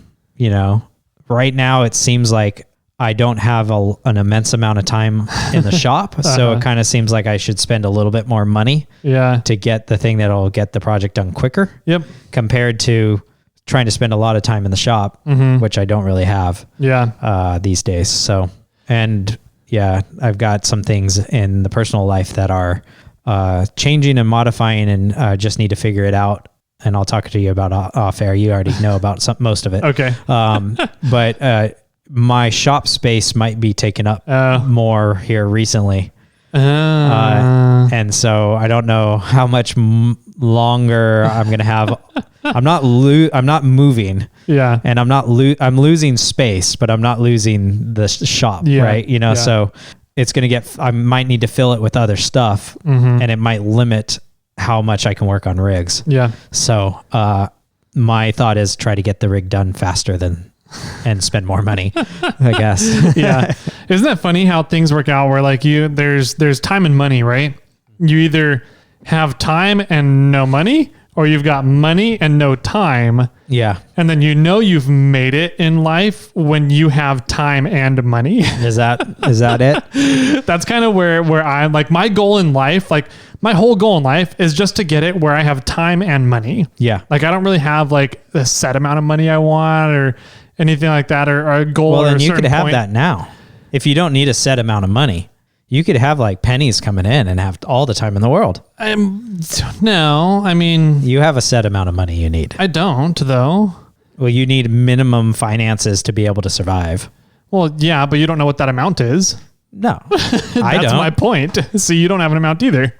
right now it seems like I don't have an immense amount of time in the shop. So it kind of seems like I should spend a little bit more money to get the thing that'll get the project done quicker. Yep. Compared to trying to spend a lot of time in the shop, which I don't really have these days. So, and I've got some things in the personal life that are changing and modifying and just need to figure it out. And I'll talk to you about off air. You already know about most of it. Okay. But my shop space might be taken up more here recently. And so I don't know how much longer I'm going to have. I'm not moving. Yeah. And I'm losing space, but I'm not losing the shop, right? You know, so it's going to I might need to fill it with other stuff, and it might limit how much I can work on rigs. Yeah. So, my thought is try to get the rig done faster and spend more money, I guess. Yeah. Isn't that funny how things work out where like there's time and money, right? You either have time and no money, or you've got money and no time. Yeah. And then you've made it in life when you have time and money. Is that it? That's kind of where I'm like, my goal in life, like my whole goal in life is just to get it where I have time and money. Yeah. Like I don't really have like a set amount of money I want or anything like that, or a goal. Well, or then a you could have point. that now. If you don't need a set amount of money, you could have like pennies coming in and have all the time in the world. No, I mean, you have a set amount of money you need. I don't though. Well, you need minimum finances to be able to survive. Well, yeah, but you don't know what that amount is. No, That's don't. my point. So you don't have an amount either.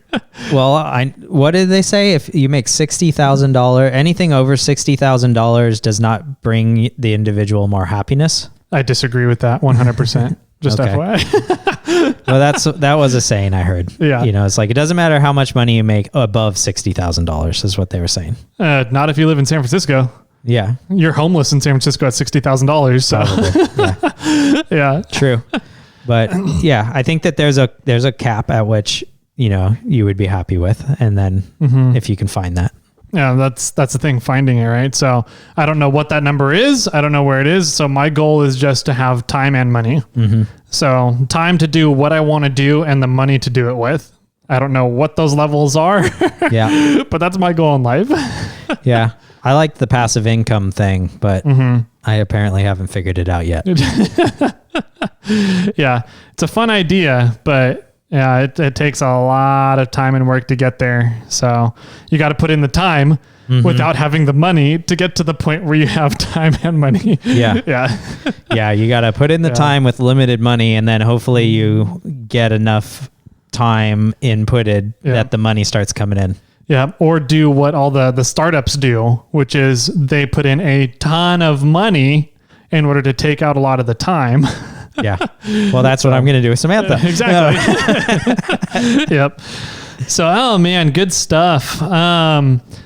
Well, what did they say? If you make $60,000, anything over $60,000 does not bring the individual more happiness. I disagree with that 100%. Just Okay. FYI. Well, that was a saying I heard. Yeah. You know, it's like, it doesn't matter how much money you make above $60,000 is what they were saying. Not if you live in San Francisco. Yeah. You're homeless in San Francisco at $60,000. So Yeah. yeah. True. But yeah, I think that there's a cap at which, you know, you would be happy with. And then if you can find that. Yeah, that's the thing, finding it, right? So I don't know what that number is. I don't know where it is. So my goal is just to have time and money. So time to do what I want to do and the money to do it with. I don't know what those levels are. Yeah. But that's my goal in life. Yeah. I like the passive income thing, but I apparently haven't figured it out yet. Yeah, it's a fun idea, but yeah, it takes a lot of time and work to get there. So you got to put in the time without having the money to get to the point where you have time and money. Yeah. Yeah. Yeah. You got to put in the time with limited money, and then hopefully you get enough time inputted that the money starts coming in. Yeah. Or do what all the startups do, which is they put in a ton of money in order to take out a lot of the time. Yeah. Well, that's what I'm going to do with Samantha. Exactly. Yep. So, oh man, good stuff.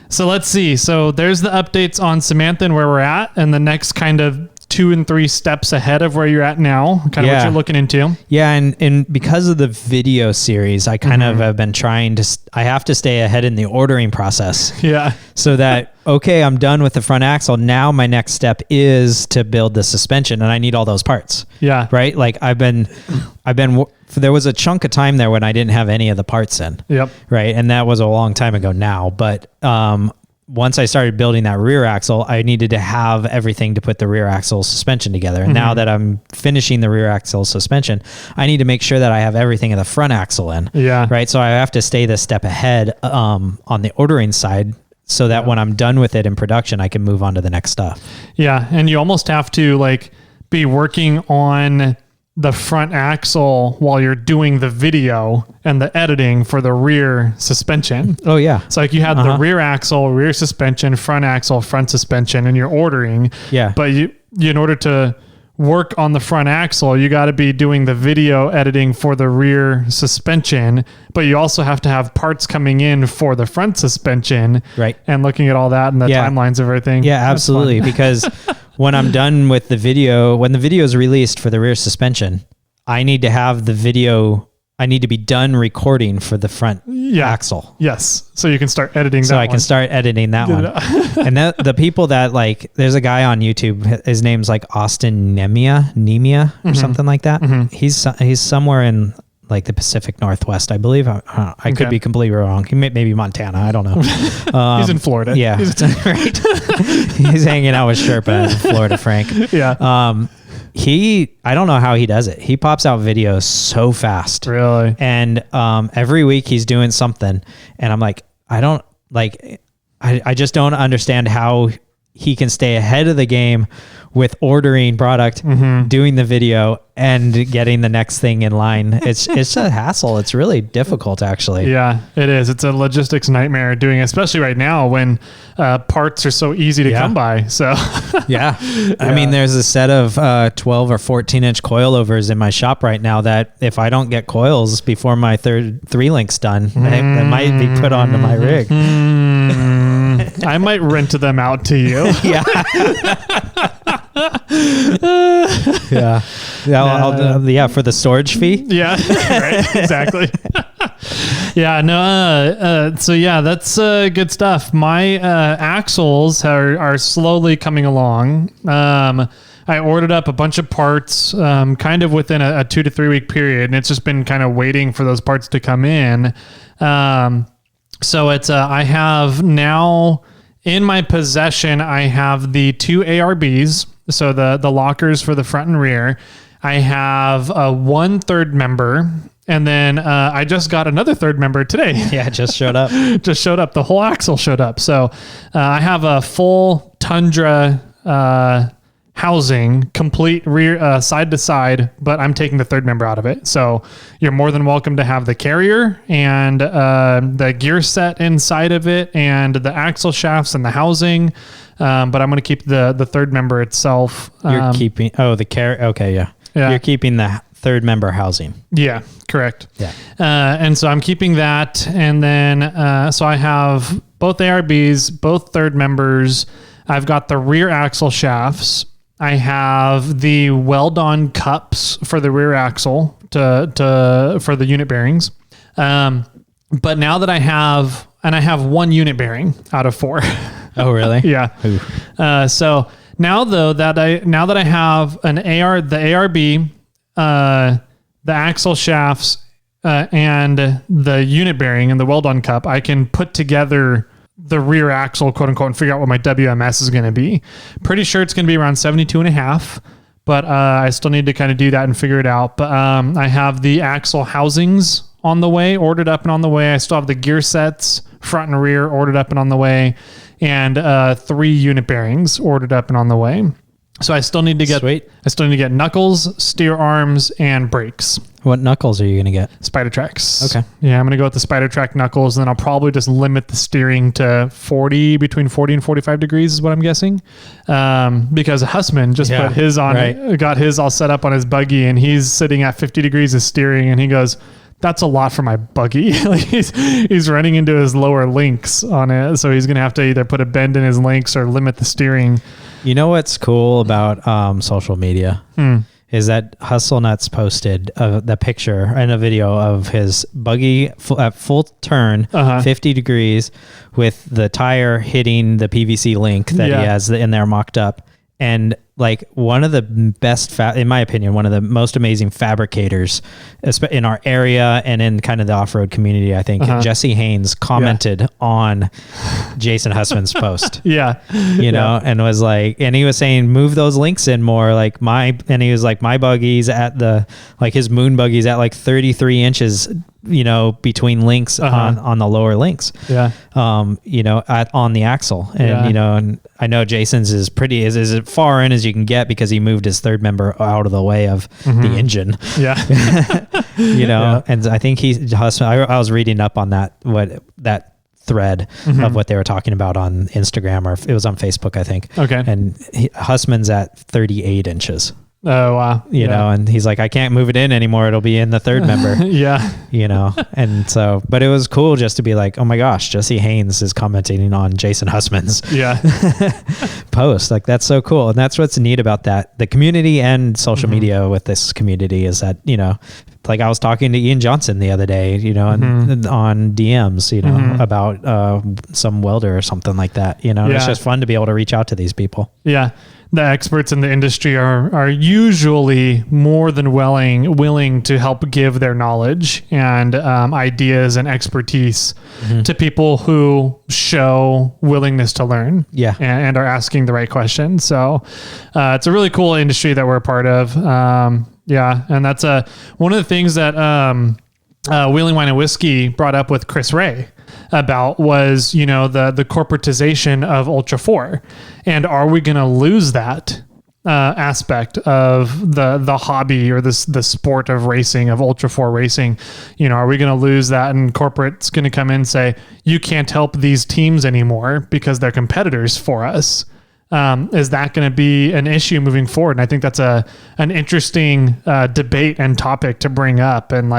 So let's see. So there's the updates on Samantha and where we're at, and the next kind of 2 and 3 steps ahead of where you're at now, kind of what you're looking into. Yeah. And because of the video series, I kind of have been trying to, I have to stay ahead in the ordering process. Yeah. So that, okay, I'm done with the front axle. Now my next step is to build the suspension, and I need all those parts. Yeah. Right. Like there was a chunk of time there when I didn't have any of the parts in. Yep. Right. And that was a long time ago now. But, once I started building that rear axle, I needed to have everything to put the rear axle suspension together. And now that I'm finishing the rear axle suspension, I need to make sure that I have everything in the front axle in. Yeah. Right. So I have to stay this step ahead on the ordering side, so that when I'm done with it in production, I can move on to the next stuff. Yeah. And you almost have to like be working on the front axle while you're doing the video and the editing for the rear suspension. Oh yeah. So like you had the rear axle, rear suspension, front axle, front suspension, and you're ordering. Yeah. But you in order to work on the front axle, you got to be doing the video editing for the rear suspension, but you also have to have parts coming in for the front suspension. Right. And looking at all that and the timelines of everything. Yeah, absolutely. Because when I'm done with the video, when the video is released for the rear suspension, I need to have the video, I need to be done recording for the front axle. Yes. So you can start editing that So I can start editing that one. And the people that like, there's a guy on YouTube, his name's like Austin Nemia or something like that. He's somewhere in like the Pacific Northwest, I believe. I could be completely wrong. He maybe Montana. I don't know. He's in Florida. Yeah. Right. He's hanging out with Sherpa in Florida, Frank. Yeah. I don't know how he does it. He pops out videos so fast. Really? And every week he's doing something. And I'm like, I just don't understand how he can stay ahead of the game with ordering product, doing the video, and getting the next thing in line. It's a hassle. It's really difficult, actually. Yeah, it is. It's a logistics nightmare doing, especially right now when parts are so easy to come by. So yeah. I mean, there's a set of 12 or 14 inch coilovers in my shop right now that if I don't get coils before my third 3-link's done, they might be put onto my rig. I might rent them out to you. Yeah. For the storage fee. Yeah, right. Exactly. Yeah, no. So yeah, that's good stuff. My axles are slowly coming along. I ordered up a bunch of parts, kind of within a 2 to 3 week period, and it's just been kind of waiting for those parts to come in. So it's I have now in my possession, I have the 2 ARBs, so the lockers for the front and rear. I have a 1 third member, and then I just got another third member today. Yeah, it just showed up. The whole axle showed up. So I have a full Tundra housing, complete rear side to side, but I'm taking the third member out of it. So you're more than welcome to have the carrier and the gear set inside of it and the axle shafts and the housing. But I'm going to keep the third member itself. You're keeping the carrier. Okay, yeah. You're keeping the third member housing. Yeah, correct. Yeah. And so I'm keeping that, and then so I have both ARBs, both third members. I've got the rear axle shafts. I have the weld-on cups for the rear axle for the unit bearings. But now that I have 1 unit bearing out of 4. Oh, really? Yeah. So now though that I have the ARB, the axle shafts, and the unit bearing and the weld-on cup, I can put together the rear axle, quote unquote, and figure out what my WMS is going to be. Pretty sure it's going to be around 72.5, but I still need to kind of do that and figure it out. But I have the axle housings on the way, ordered up and on the way. I still have the gear sets, front and rear, ordered up and on the way, and 3 unit bearings ordered up and on the way. So I still need to get knuckles, steer arms, and brakes. What knuckles are you going to get? Spider Tracks. Okay. Yeah, I'm going to go with the Spider Track knuckles, and then I'll probably just limit the steering to between 40 and 45 degrees is what I'm guessing. Because Hussman just put his on, got his all set up on his buggy, and he's sitting at 50 degrees of steering, and he goes, that's a lot for my buggy. Like he's running into his lower links on it. So he's going to have to either put a bend in his links or limit the steering. You know what's cool about social media is that Hustle Nuts posted the picture and a video of his buggy at full turn, 50 degrees, with the tire hitting the PVC link that he has in there mocked up. And like one of the best, in my opinion, one of the most amazing fabricators in our area and in kind of the off-road community, I think, Jesse Haynes commented on Jason Hussman's post. You know, and was like, and he was saying, move those links in more. Like he was like, my buggy's at his moon buggy's at like 33 inches, you know, between links on the lower links. You know, on the axle. And, you know, and I know Jason's is as far in as you can get because he moved his third member out of the way of the engine. You know, and I think I was reading up on that thread of what they were talking about on Instagram, or it was on Facebook, I think. Okay. And Hussman's at 38 inches. Oh, wow. You know, and he's like, I can't move it in anymore. It'll be in the third member. You know, and so, but it was cool just to be like, oh my gosh, Jesse Haynes is commenting on Jason Hussman's post. Like, that's so cool. And that's what's neat about that. The community and social media with this community is that, you know, like I was talking to Ian Johnson the other day, you know, and on DMs, you know, about some welder or something like that, you know, and it's just fun to be able to reach out to these people. Yeah. The experts in the industry are usually more than willing to help give their knowledge and ideas and expertise to people who show willingness to learn and are asking the right questions. So it's a really cool industry that we're a part of. And that's one of the things that Wheeling Wine and Whiskey brought up with Chris Ray about was, the corporatization of Ultra 4. And are we going to lose that aspect of the hobby or the sport of racing, of Ultra 4 racing? Are we going to lose that, and corporate's going to come in and say, you can't help these teams anymore because they're competitors for us? Is that going to be an issue moving forward? And I think that's an interesting debate and topic to bring up. And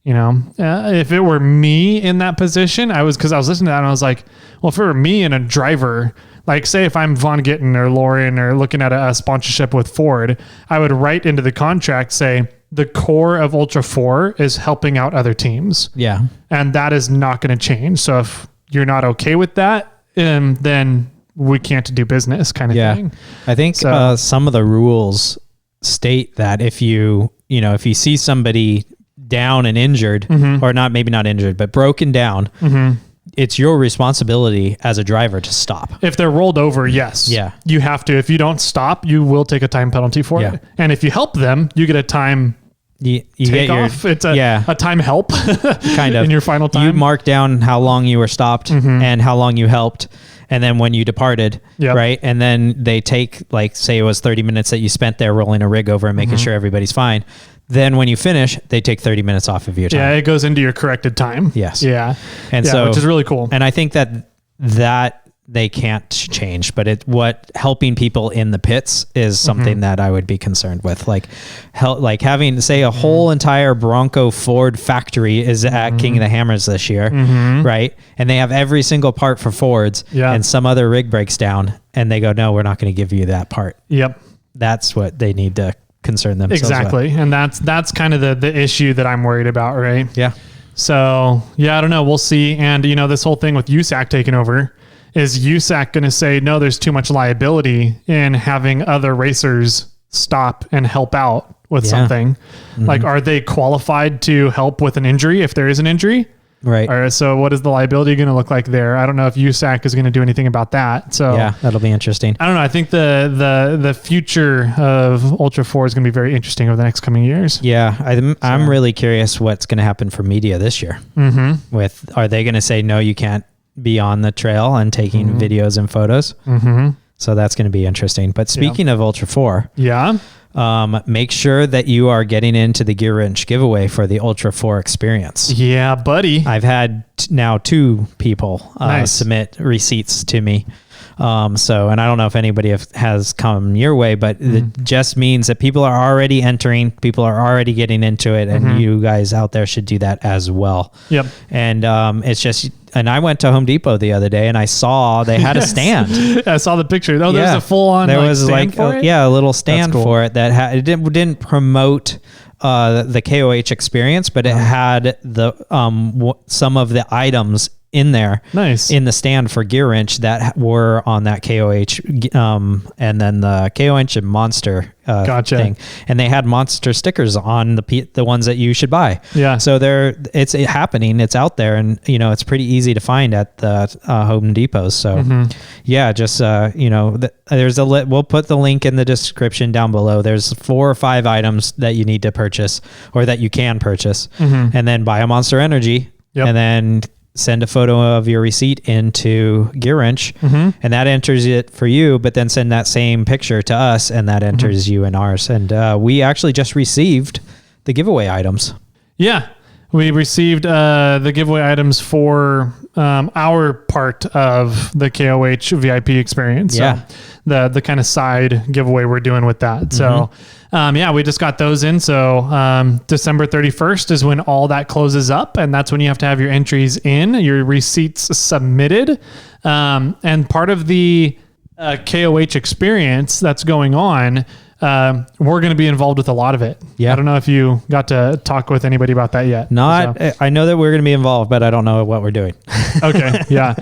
if it were me in that position, because I was listening to that and I was like, well, if it were me and a driver, like say if I'm Von Gittin or Lauren or looking at a sponsorship with Ford, I would write into the contract, say the core of Ultra 4 is helping out other teams. Yeah. And that is not going to change. So if you're not okay with that, then we can't do business kind of thing. I think some of the rules state that if you see somebody down and injured, or maybe not injured, but broken down, it's your responsibility as a driver to stop. If they're rolled over, yes. Yeah. You have to. If you don't stop, you will take a time penalty for it. And if you help them, you get a time you take off. It's a time help kind of in your final time. You mark down how long you were stopped and how long you helped. And then when you departed, right? And then they take, like, say it was 30 minutes that you spent there rolling a rig over and making sure everybody's fine. Then when you finish, they take 30 minutes off of your time. Yeah, it goes into your corrected time. Yes. Yeah. And so, which is really cool. And I think that they can't change, but helping people in the pits is something that I would be concerned with. Like having, say, a whole entire Bronco Ford factory is at King of the Hammers this year, right? And they have every single part for Fords, and some other rig breaks down, and they go, no, we're not going to give you that part. Yep. That's what they need to concern themselves exactly with. And that's kind of the issue that I'm worried about, right? Yeah. So I don't know, we'll see. And this whole thing with USAC taking over, is USAC going to say, no, there's too much liability in having other racers stop and help out with something? Like, are they qualified to help with an injury if there is an injury? Right. All right. So what is the liability going to look like there? I don't know if USAC is going to do anything about that. So yeah, that'll be interesting. I don't know. I think the future of Ultra 4 is going to be very interesting over the next coming years. Yeah. I'm really curious what's going to happen for media this year. Are they going to say, no, you can't be on the trail and taking videos and photos? So that's going to be interesting. But speaking of Ultra 4, make sure that you are getting into the Gear Wrench giveaway for the Ultra 4 experience. Yeah, buddy. I've had now 2 people submit receipts to me. And I don't know if anybody has come your way, but it just means that people are already entering, people are already getting into it, and you guys out there should do that as well. Yep. And and I went to Home Depot the other day and I saw they had a stand. I saw the picture. Oh, there's a full on. There was stand for it? A little stand for it that it didn't promote the KOH experience, but it had the some of the items in there, in the stand for Gear Wrench that were on that KOH, and then the KOH and Monster thing, and they had Monster stickers on the ones that you should buy. Yeah, so it's happening, it's out there, and it's pretty easy to find at the Home Depots. So just there's we'll put the link in the description down below. There's 4 or 5 items that you need to purchase or that you can purchase, and then buy a Monster Energy, and then send a photo of your receipt into Gear Wrench, and that enters it for you, but then send that same picture to us, and that enters you in ours. And we actually just received the giveaway items. Yeah, we received the giveaway items for our part of the KOH VIP experience. So the kind of side giveaway we're doing with that. So we just got those in. So December 31st is when all that closes up, and that's when you have to have your entries in, your receipts submitted. And part of the KOH experience that's going on, we're going to be involved with a lot of it. Yeah. I don't know if you got to talk with anybody about that yet. I know that we're going to be involved, but I don't know what we're doing. Okay. Yeah.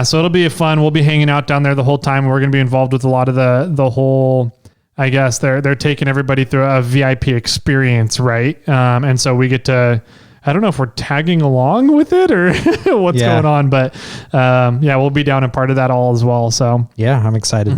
So it'll be fun. We'll be hanging out down there the whole time. We're going to be involved with a lot of the whole, I guess they're taking everybody through a VIP experience. Right. And so we get to, I don't know if we're tagging along with it or what's going on, but we'll be down and part of that all as well. So yeah, I'm excited.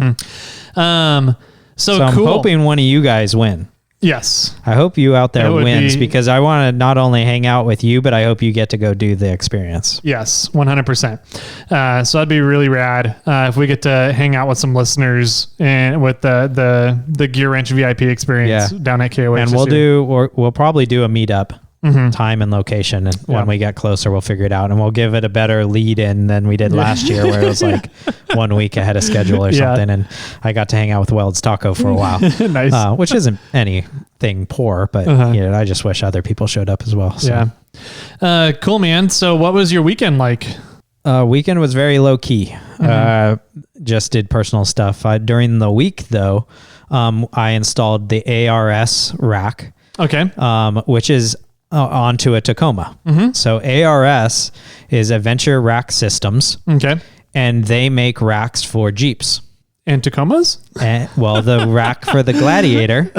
So I'm cool. hoping one of you guys win. Yes. I hope you out there It would wins, be- because I want to not only hang out with you, but I hope you get to go do the experience. Yes, 100%. So that'd be really rad if we get to hang out with some listeners and with the Gear Wrench VIP experience down at KOH. And we'll probably do a meetup. Time and location, and when we get closer we'll figure it out, and we'll give it a better lead in than we did last year, where it was like 1 week ahead of schedule or something, and I got to hang out with Weld's Taco for a while. Nice. Which isn't anything poor, but I just wish other people showed up as well. So. Yeah. Cool, man. So what was your weekend like? Weekend was very low key. Just did personal stuff. During the week though, I installed the ARS rack, which is onto a Tacoma. So ARS is Adventure Rack Systems. And they make racks for Jeeps. And Tacomas? Well, the rack for the Gladiator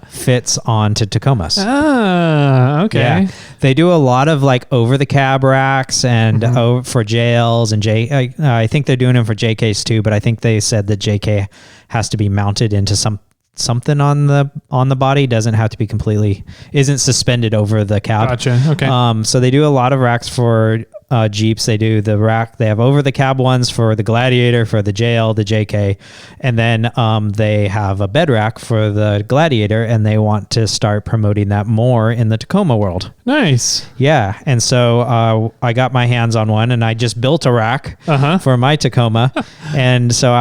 fits onto Tacomas. Ah, okay. Yeah. They do a lot of like over the cab racks and for JLs and I think they're doing them for JKs too, but I think they said that JK has to be mounted into something on the body, doesn't have to be isn't suspended over the cab. Gotcha. Okay. So they do a lot of racks for Jeeps. They do the rack. They have over the cab ones for the Gladiator, for the JL, the JK, and then they have a bed rack for the Gladiator, and they want to start promoting that more in the Tacoma world. Nice. Yeah, and so I got my hands on one, and I just built a rack for my Tacoma, and so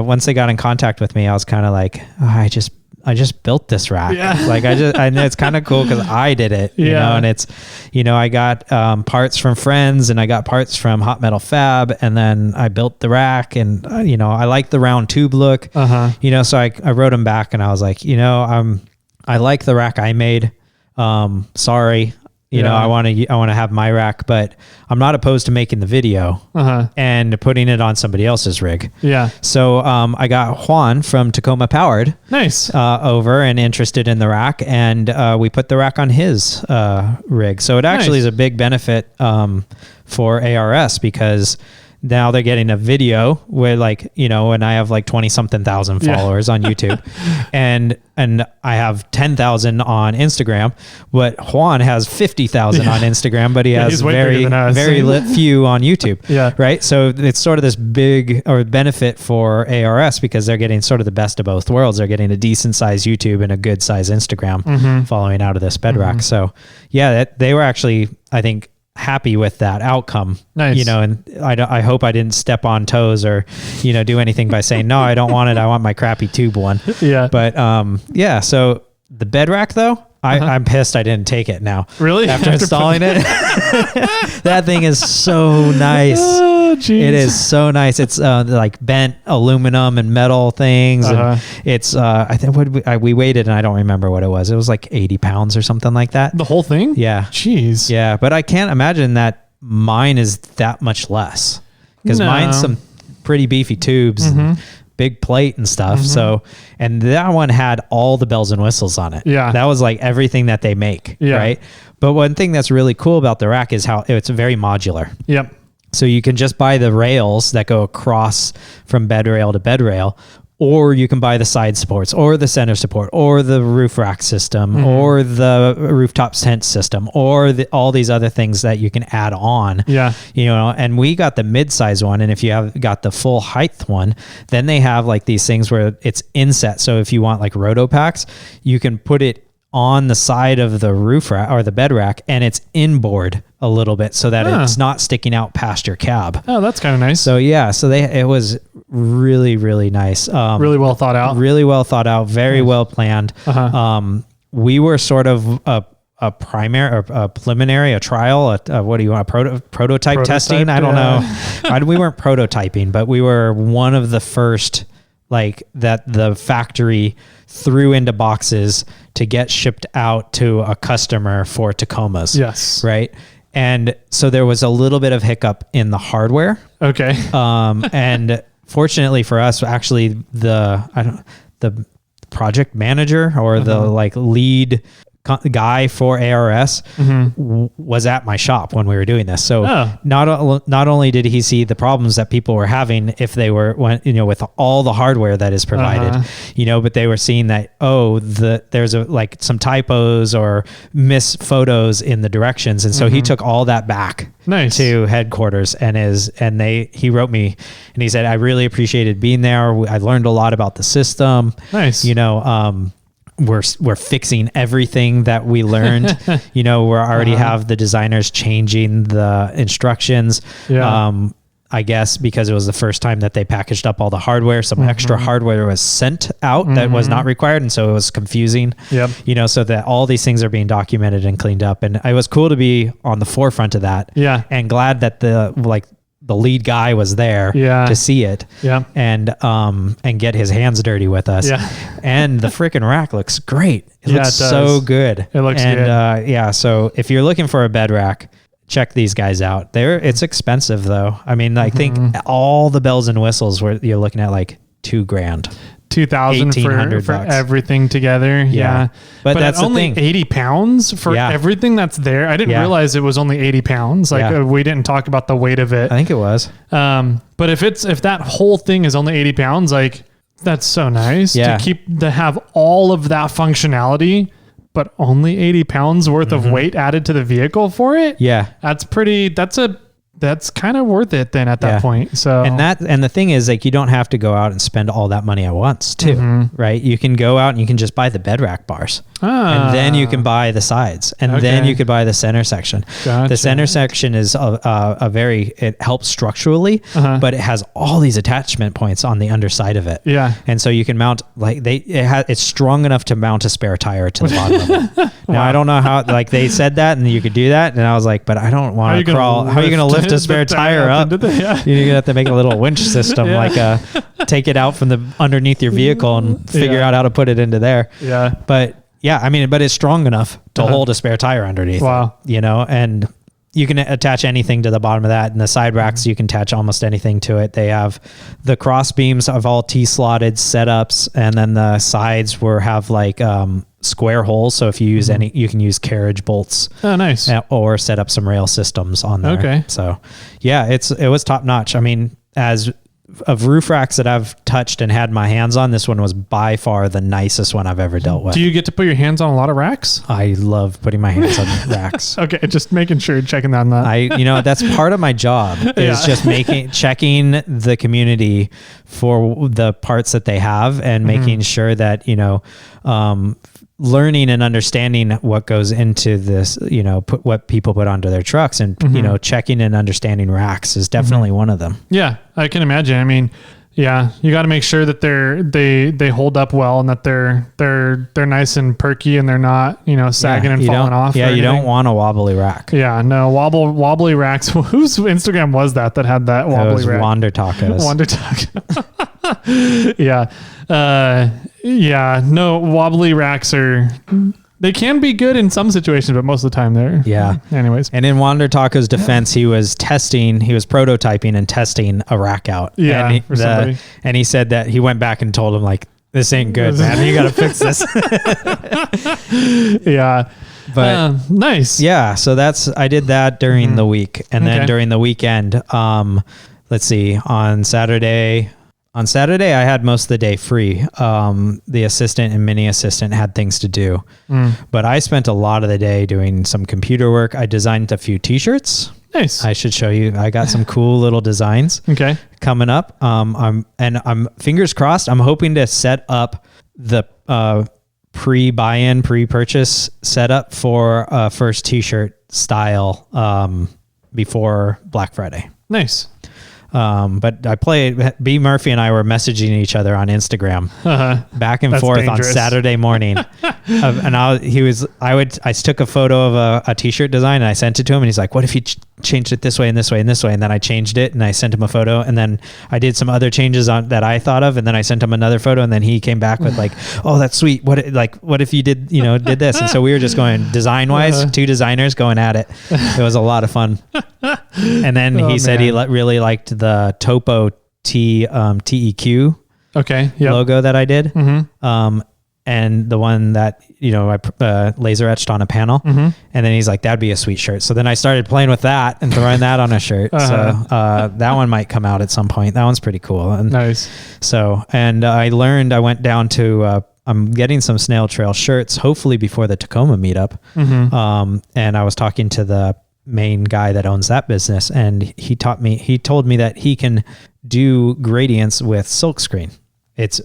once they got in contact with me, I was kind of like, I just built this rack. Yeah. Like I know it's kind of cool because I did it, you know, and it's, I got parts from friends and I got parts from Hot Metal Fab, and then I built the rack, and, I like the round tube look, so I wrote them back and I was like, I like the rack I made. Sorry. I want to have my rack, but I'm not opposed to making the video and putting it on somebody else's rig. Yeah. So I got Juan from Tacoma Powered. Nice. Over and interested in the rack, and we put the rack on his rig. So it actually is a big benefit for ARS, because now they're getting a video where, like, when I have like 20 something thousand followers on YouTube and I have 10,000 on Instagram, but Juan has 50,000 on Instagram, but he has very few on YouTube. Right. So it's sort of this big benefit for ARS, because they're getting sort of the best of both worlds. They're getting a decent size YouTube and a good size Instagram following out of this bed rack. So they were actually, I think, happy with that outcome. Nice. And I hope I didn't step on toes or, do anything by saying, no, I don't want it. I want my crappy tube one. But, so the bed rack though, I'm pissed I didn't take it now. Really? After installing it. That thing is so nice. Oh, it is so nice. It's like bent aluminum and metal things. And it's, I think we weighed it and I don't remember what it was. It was like 80 pounds or something like that. The whole thing? Yeah. Jeez. Yeah. But I can't imagine that mine is that much less, because mine's some pretty beefy tubes. And big plate and stuff. So, and that one had all the bells and whistles on it. Yeah. That was like everything that they make. Yeah. Right. But one thing that's really cool about the rack is how it's very modular. Yep. So you can just buy the rails that go across from bed rail to bed rail, or you can buy the side supports or the center support or the roof rack system or the rooftop tent system or all these other things that you can add on. Yeah. And we got the mid-size one. And if you have got the full height one, then they have like these things where it's inset. So if you want like roto packs, you can put it on the side of the roof rack or the bed rack, and it's inboard a little bit so that it's not sticking out past your cab. Oh, that's kind of nice. So it was really, really nice. Really well thought out. Really well thought out. Very well planned. We were sort of a preliminary, a trial, what do you want? Prototype testing? I don't know. We weren't prototyping, but we were one of the first, like, that the factory threw into boxes to get shipped out to a customer for Tacomas. Yes. Right. And so there was a little bit of hiccup in the hardware. Okay. And fortunately for us, actually the project manager or the like lead guy for ARS was at my shop when we were doing this. So not only did he see the problems that people were having if they were, with all the hardware that is provided, but they were seeing that, there's some typos or missed photos in the directions. And so he took all that back to headquarters he wrote me and he said, I really appreciated being there. I learned a lot about the system. Nice. We're fixing everything that we learned. We already have the designers changing the instructions. I guess because it was the first time that they packaged up all the hardware, some extra hardware was sent out that was not required. And so it was confusing, so that all these things are being documented and cleaned up. And it was cool to be on the forefront of that. Yeah. And glad that the lead guy was there to see it and get his hands dirty with us. Yeah. And the freaking rack looks great. It looks so good. It looks good. So if you're looking for a bed rack, check these guys out. It's expensive though. I mean, I think all the bells and whistles you're looking at like $2,000. 2,000 for everything together. Yeah. But that's only the thing. 80 pounds for everything that's there. I didn't realize it was only 80 pounds. We didn't talk about the weight of it. I think it was. But if that whole thing is only 80 pounds, that's so nice to have all of that functionality, but only 80 pounds worth of weight added to the vehicle for it. Yeah. That's kind of worth it then at that point. So, and the thing is, you don't have to go out and spend all that money at once too, right? You can go out and you can just buy the bed rack bars and then you can buy the sides and then you could buy the center section. Gotcha. The center section is it helps structurally, but it has all these attachment points on the underside of it. Yeah. And so you can mount, it's strong enough to mount a spare tire to the bottom of it. Now, I don't know how, they said that and you could do that. And I was like, but I don't want to crawl. How are you going to lift a spare tire up? You're going to have to make a little winch system, take it out from the underneath your vehicle and figure out how to put it into there. Yeah. But but it's strong enough to hold a spare tire underneath. Wow. And you can attach anything to the bottom of that. And the side racks, you can attach almost anything to it. They have the cross beams of all T-slotted setups. And then the sides have square holes. So if you use you can use carriage bolts. Oh, nice. Or set up some rail systems on there. Okay. So it was top notch. I mean, as of roof racks that I've touched and had my hands on, this one was by far the nicest one I've ever dealt with. Do you get to put your hands on a lot of racks? I love putting my hands on racks. Okay, just making sure, checking on that. That's part of my job is just checking the community for the parts that they have and making sure that, learning and understanding what goes into this, what people put onto their trucks and, checking and understanding racks is definitely one of them. Yeah, I can imagine. I mean, yeah, you got to make sure that they hold up well and that they're nice and perky and they're not, sagging and falling off. Yeah, you don't want a wobbly rack. Yeah, no, wobbly racks. Whose Instagram was that had that wobbly rack? Wander Tacos. Wander Taco. Yeah. No, wobbly racks they can be good in some situations, but most of the time they're anyways. And in Wander Taco's defense, he was prototyping and testing a rack out. Yeah. And he said that he went back and told him this ain't good, man. You got to fix this. Yeah. But nice. Yeah. So I did that during the week. And then during the weekend, let's see, on Saturday, I had most of the day free. The assistant and mini assistant had things to do, but I spent a lot of the day doing some computer work. I designed a few t-shirts. Nice. I should show you. I got some cool little designs coming up. I'm fingers crossed. I'm hoping to set up the pre-purchase setup for a first t-shirt style before Black Friday. Nice. But B Murphy and I were messaging each other on Instagram back and forth dangerous. On Saturday morning. I took a photo of a t-shirt design and I sent it to him and he's like, what if you changed it this way and this way and this way? And then I changed it and I sent him a photo and then I did some other changes that I thought of. And then I sent him another photo and then he came back with oh, that's sweet. What if you did this? And so we were just going design wise, two designers going at it. It was a lot of fun. And then he said he really liked the Topo TEQ logo that I did. and the one that, I laser etched on a panel. And then he's like, that'd be a sweet shirt. So then I started playing with that and throwing that on a shirt. So that one might come out at some point. That one's pretty cool. And nice. So, and I went down to, I'm getting some Snail Trail shirts, hopefully before the Tacoma meetup. And I was talking to the main guy that owns that business, and he told me that he can do gradients with silkscreen. That's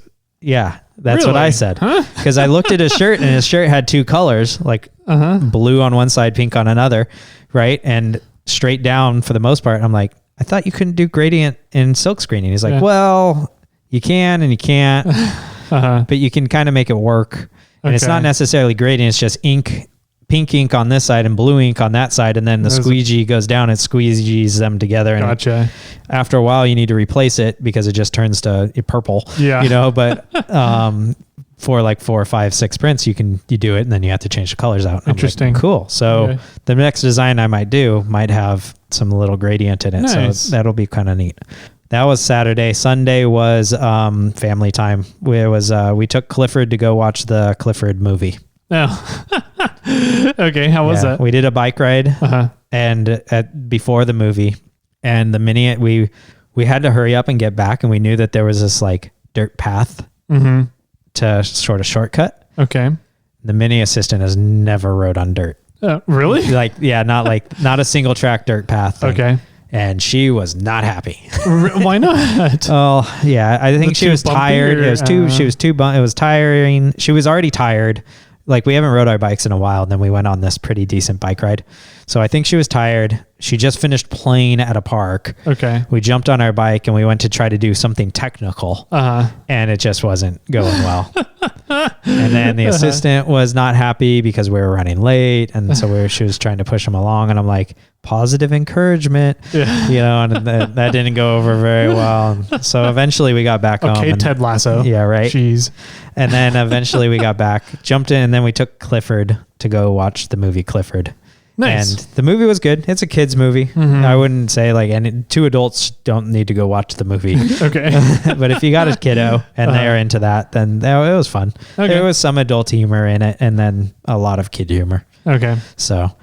really? What I said. Because I looked at his shirt, and his shirt had two colors, like blue on one side, pink on another, right? And straight down for the most part. I'm like, I thought you couldn't do gradient in silkscreen. And he's like, well, you can and you can't, but you can kind of make it work. And it's not necessarily gradient, it's just ink, pink ink on this side and blue ink on that side, and then the squeegee goes down and squeegees them together. And gotcha. After a while, you need to replace it because it just turns to purple. Yeah, but for like 4 or 5, 6 prints, you do it, and then you have to change the colors out. Interesting. Like, cool. So the next design I might have some little gradient in it. Nice. So that'll be kind of neat. That was Saturday. Sunday was family time. We took Clifford to go watch the Clifford movie. Oh. Okay, how was that? We did a bike ride and before the movie, and the minute we had to hurry up and get back, and we knew that there was this like dirt path to sort of shortcut. Okay. The mini assistant has never rode on dirt. Really? Not a single track dirt path thing. Okay. And she was not happy. Why not? Oh, yeah. I think she was tired. It was tiring. She was already tired. Like, we haven't rode our bikes in a while, and then we went on this pretty decent bike ride. So I think she was tired. She just finished playing at a park. Okay. We jumped on our bike and we went to try to do something technical. And it just wasn't going well. And then the assistant was not happy because we were running late. And so she was trying to push him along. And I'm like, positive encouragement. Yeah. And that didn't go over very well. So eventually we got back home. Okay, Ted Lasso. Yeah, right. Jeez. And then eventually we got back, jumped in, and then we took Clifford to go watch the movie Clifford. Nice. And the movie was good. It's a kid's movie. I wouldn't say and 2 adults don't need to go watch the movie. Okay. But if you got a kiddo and they're into that, then it was fun. Okay. There was some adult humor in it, and then a lot of kid humor. Okay. So,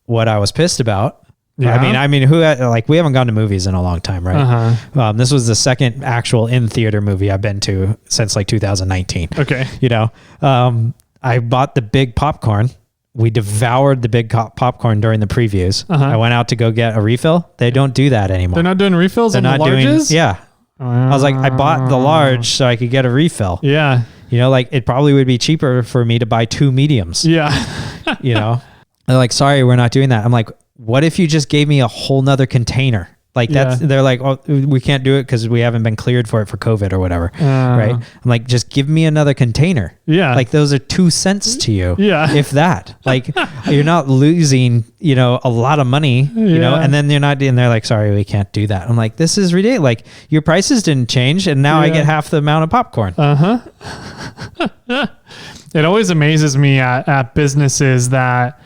what I was pissed about, yeah. I mean, we haven't gone to movies in a long time, right? This was the second actual in-theater movie I've been to since like 2019. Okay. I bought the big popcorn. We devoured the big popcorn during the previews. I went out to go get a refill. They don't do that anymore. They're not doing refills on the larges? I was like, I bought the large so I could get a refill. Yeah. It probably would be cheaper for me to buy 2 mediums. Yeah. They're like, sorry, we're not doing that. I'm like, what if you just gave me a whole nother container? Like they're like, oh, we can't do it because we haven't been cleared for it for COVID or whatever. Right. I'm like, just give me another container. Yeah. Like, those are 2 cents to you. Yeah. If that, like, you're not losing, a lot of money, and then and they're like, sorry, we can't do that. I'm like, this is ridiculous. Like, your prices didn't change, and now I get half the amount of popcorn. It always amazes me at businesses that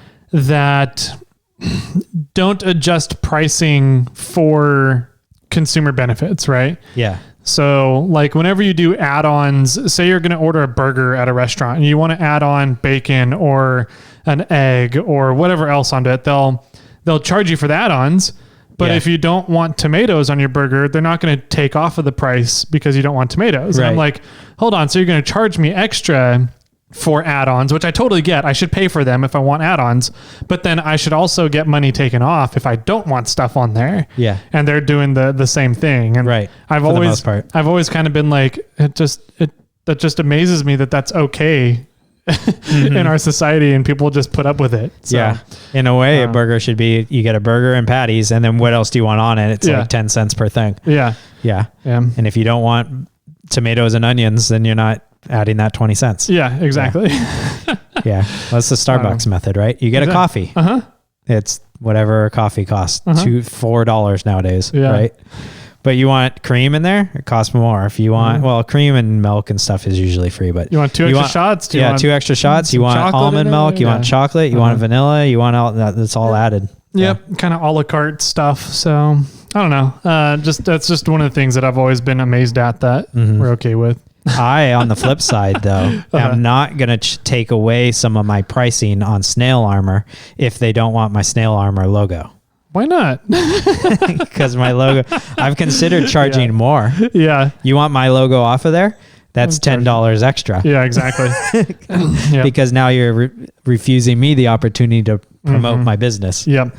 don't adjust pricing for consumer benefits, right? Yeah. So like whenever you do add-ons, say you're going to order a burger at a restaurant and you want to add on bacon or an egg or whatever else onto it, they'll charge you for the add-ons. But if you don't want tomatoes on your burger, they're not going to take off of the price because you don't want tomatoes. Right. And I'm like, hold on. So you're going to charge me extra for add-ons, which I totally get. I should pay for them if I want add-ons, but then I should also get money taken off if I don't want stuff on there. Yeah. And they're doing the same thing. And I've always kind of been like, that just amazes me that that's okay in our society and people just put up with it. So, yeah. In a way, a burger should be, you get a burger and patties, and then what else do you want on it? It's like 10 cents per thing. Yeah. Yeah. And if you don't want tomatoes and onions, then you're not adding that 20 cents. Yeah, exactly. Yeah. That's the Starbucks method, right? You get a coffee. It's whatever a coffee costs, $4 nowadays, right? But you want cream in there, it costs more. If you want, cream and milk and stuff is usually free, but you want 2 extra shots? 2 extra shots. You want almond milk, you want chocolate, you want vanilla, you want all that. It's all added. Yep. Kind of a la carte stuff. So I don't know. That's just one of the things that I've always been amazed at that we're okay with. On the flip side, though, am not going to take away some of my pricing on Snail Armor if they don't want my Snail Armor logo. Why not? Because my logo, I've considered charging more. Yeah. You want my logo off of there? That's $10 extra. Yeah, exactly. Because now you're refusing me the opportunity to promote my business. Yeah.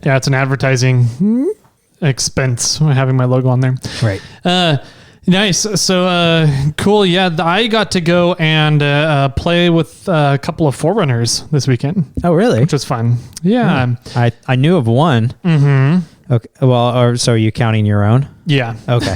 Yeah, it's an advertising expense having my logo on there. Right. Nice. So cool. Yeah, I got to go and play with a couple of Forerunners this weekend. Oh, really? Which was fun. Yeah. I knew of one. Mm-hmm. Okay. Well, so are you counting your own? Yeah. Okay.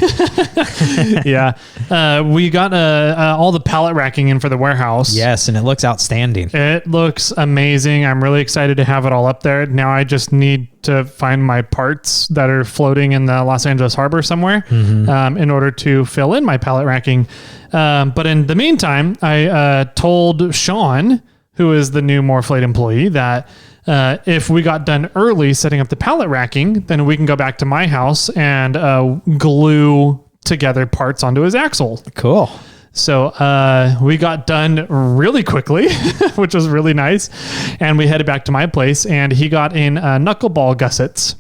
Yeah. We got all the pallet racking in for the warehouse. Yes, and it looks outstanding. It looks amazing. I'm really excited to have it all up there. Now I just need to find my parts that are floating in the Los Angeles harbor somewhere in order to fill in my pallet racking. But in the meantime, I told Sean, who is the new Morphlate employee, that if we got done early setting up the pallet racking, then we can go back to my house and glue together parts onto his axle. Cool. So we got done really quickly, which was really nice. And we headed back to my place, and he got in knuckleball gussets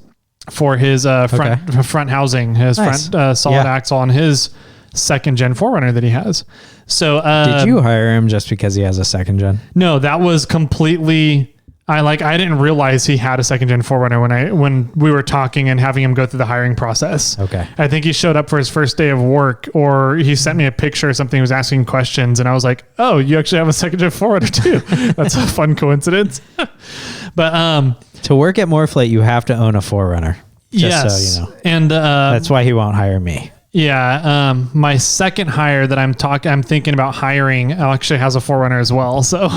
for his front housing, his front solid axle on his second gen Forerunner that he has. So did you hire him just because he has a second gen? No, that was completely... I didn't realize he had a second gen Forerunner when we were talking and having him go through the hiring process. Okay. I think he showed up for his first day of work, or he sent me a picture or something. He was asking questions, and I was like, "Oh, you actually have a second gen Forerunner too." That's a fun coincidence. But to work at Morphlate, you have to own a Forerunner. Just so you know. And that's why he won't hire me. Yeah, my second hire that I'm thinking about hiring actually has a Forerunner as well. So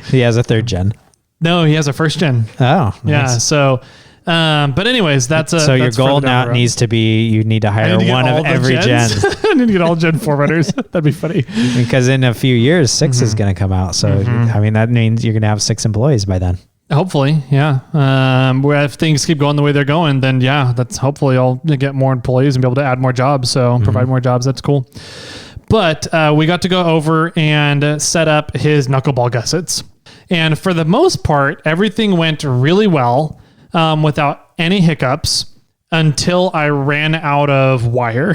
he has a third gen. No, he has a first gen. Oh, nice. Yeah. So, but anyways, so your goal now needs to be, you need to hire one of every gen. I need to get all gen Forerunners. That'd be funny. Because in a few years, 6 is going to come out. So, I mean, that means you're going to have 6 employees by then. Hopefully. Yeah. If things keep going the way they're going, then that's hopefully I'll get more employees and be able to add more jobs. So provide more jobs. That's cool. But we got to go over and set up his knuckleball gussets. And for the most part, everything went really well without any hiccups until I ran out of wire.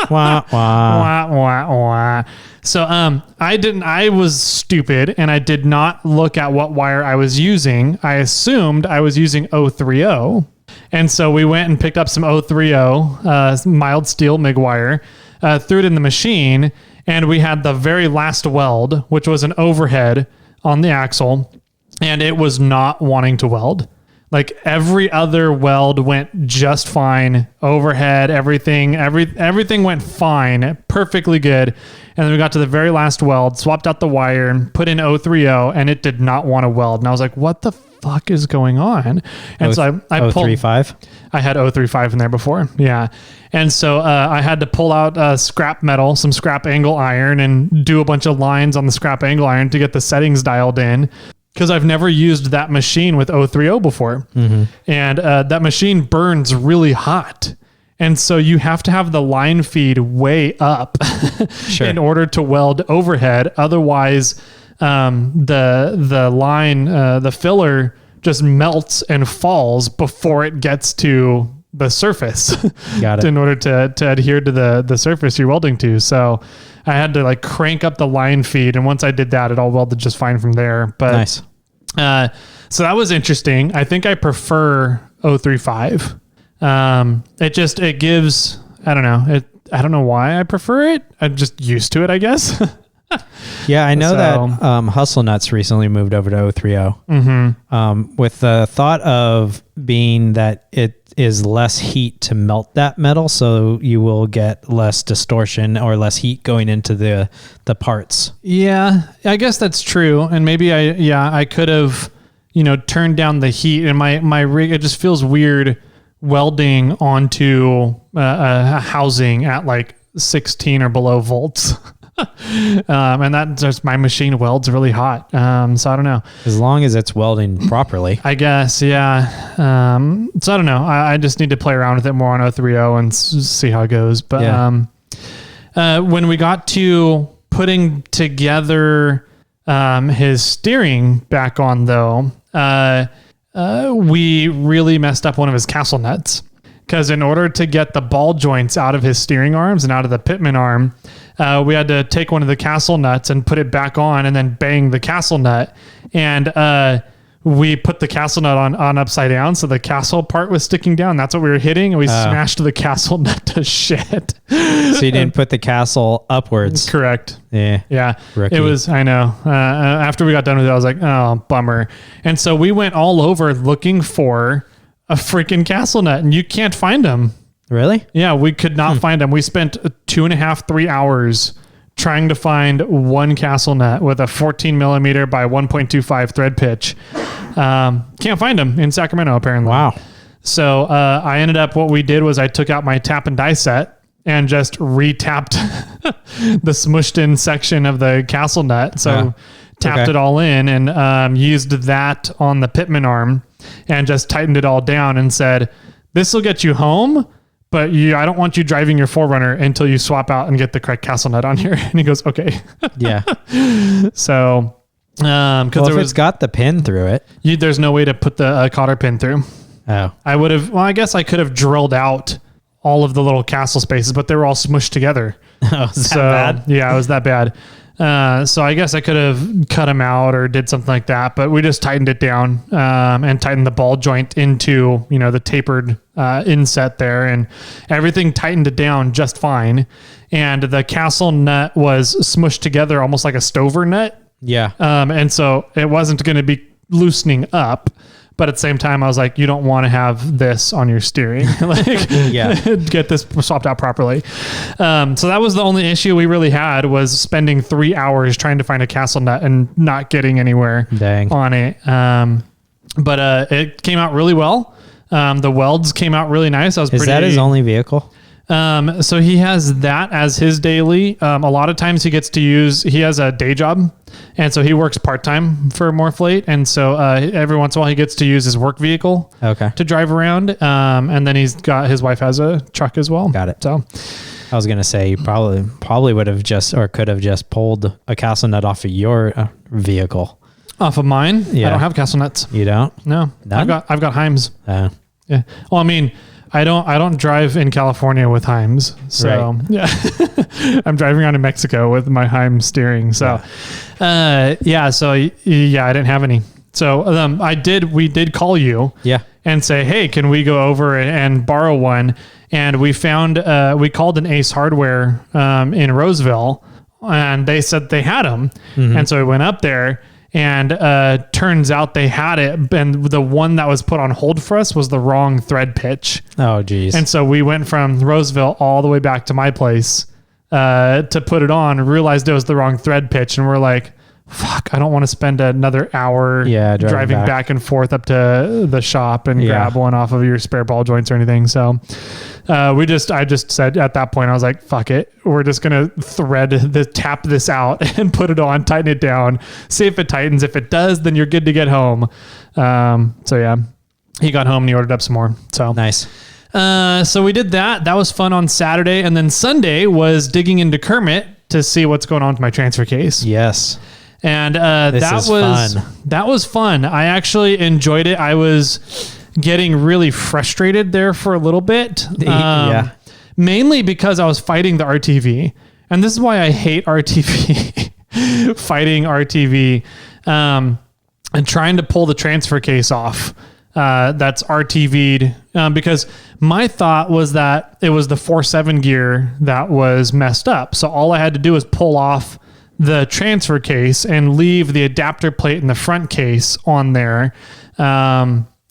Wah, wah. Wah, wah, wah. So I was stupid and I did not look at what wire I was using. I assumed I was using 030. And so we went and picked up some 030 mild steel MIG wire, threw it in the machine, and we had the very last weld, which was an overhead on the axle, and it was not wanting to weld. Like every other weld went just fine. Overhead, everything went fine, perfectly good. And then we got to the very last weld, swapped out the wire, put in 030, and it did not want to weld. And I was like, what the fuck is going on? And so I pulled 035? I had 035 in there before. Yeah. And so I had to pull out scrap metal, some scrap angle iron, and do a bunch of lines on the scrap angle iron to get the settings dialed in, because I've never used that machine with 030 before. And that machine burns really hot. And so you have to have the line feed way up in order to weld overhead. Otherwise, the line, the filler just melts and falls before it gets to the surface. Got it. In order to adhere to the surface you're welding to. So I had to like crank up the line feed, and once I did that, it all welded just fine from there. But nice. So that was interesting. I think I prefer 035. It gives, I don't know. I don't know why I prefer it. I'm just used to it, I guess. Yeah, I know that Hustle Nuts recently moved over to 030 with the thought of being that it is less heat to melt that metal, so you will get less distortion or less heat going into the parts. Yeah, I guess that's true. And maybe I could have, turned down the heat, and my rig, it just feels weird welding onto a housing at like 16 or below volts. And that just, my machine welds really hot. So I don't know. As long as it's welding properly, I guess. Yeah. So I don't know. I just need to play around with it more on 030 and see how it goes. But, When we got to putting together his steering back on, though, we really messed up one of his castle nuts. Because in order to get the ball joints out of his steering arms and out of the pitman arm, we had to take one of the castle nuts and put it back on and then bang the castle nut. And we put the castle nut on upside down, so the castle part was sticking down. That's what we were hitting, and we smashed the castle nut to shit. So you didn't put the castle upwards. Correct. Yeah. Rookie. It was, I know. After we got done with it, I was like, oh, bummer. And so we went all over looking for a freaking castle nut, and you can't find them. Really? Yeah, we could not find them. We spent 2.5, 3 hours trying to find one castle nut with a 14 millimeter by 1.25 thread pitch. Can't find them in Sacramento, apparently. Wow. So I ended up, what we did was I took out my tap and die set and just re-tapped the smushed in section of the castle nut. So tapped it all in and used that on the pitman arm and just tightened it all down and said, this will get you home, but I don't want you driving your 4Runner until you swap out and get the correct castle nut on here. And he goes, okay. Yeah. So, because if it's got the pin through it, there's no way to put the cotter pin through. Oh. I guess I could have drilled out all of the little castle spaces, but they were all smushed together. Oh, is that bad? Yeah, it was that bad. So I guess I could have cut them out or did something like that, but we just tightened it down and tightened the ball joint into, the tapered inset there, and everything tightened it down just fine. And the castle nut was smushed together almost like a stover nut. Yeah. And so it wasn't going to be loosening up. But at the same time, I was like, you don't want to have this on your steering. Get this swapped out properly. So that was the only issue we really had, was spending 3 hours trying to find a castle nut and not getting anywhere on it. But it came out really well. The welds came out really nice. Is that his only vehicle? So he has that as his daily. A lot of times he has a day job, and so he works part-time for Morphlate. And so every once in a while he gets to use his work vehicle to drive around. And then his wife has a truck as well. Got it. So I was going to say, you probably would have could have just pulled a castle nut off of your vehicle. Off of mine? Yeah. I don't have castle nuts. You don't? No. None? I've got Heims. Yeah. Well, I mean, I don't drive in California with Heims. So yeah, I'm driving around in Mexico with my Heim steering. So I didn't have any. So we did call you and say, hey, can we go over and borrow one? And we found, we called an Ace Hardware in Roseville, and they said they had them. Mm-hmm. And so we went up there, and turns out they had it, and the one that was put on hold for us was the wrong thread pitch. Oh, geez. And so we went from Roseville all the way back to my place to put it on, and realized it was the wrong thread pitch. And we're like, fuck, I don't want to spend another hour driving back and forth up to the shop and grab one off of your spare ball joints or anything. So I just said at that point, I was like, fuck it. We're just going to tap this out and put it on, tighten it down, see if it tightens. If it does, then you're good to get home. So yeah, he got home and he ordered up some more. So nice. So we did that. That was fun on Saturday. And then Sunday was digging into Kermit to see what's going on with my transfer case. Yes. And that was fun. I actually enjoyed it. I was getting really frustrated there for a little bit. Mainly because I was fighting the RTV. And this is why I hate RTV. Fighting RTV and trying to pull the transfer case off. That's RTV'd. Because my thought was that it was the 4.7 gear that was messed up. So all I had to do was pull off the transfer case and leave the adapter plate in the front case on there. But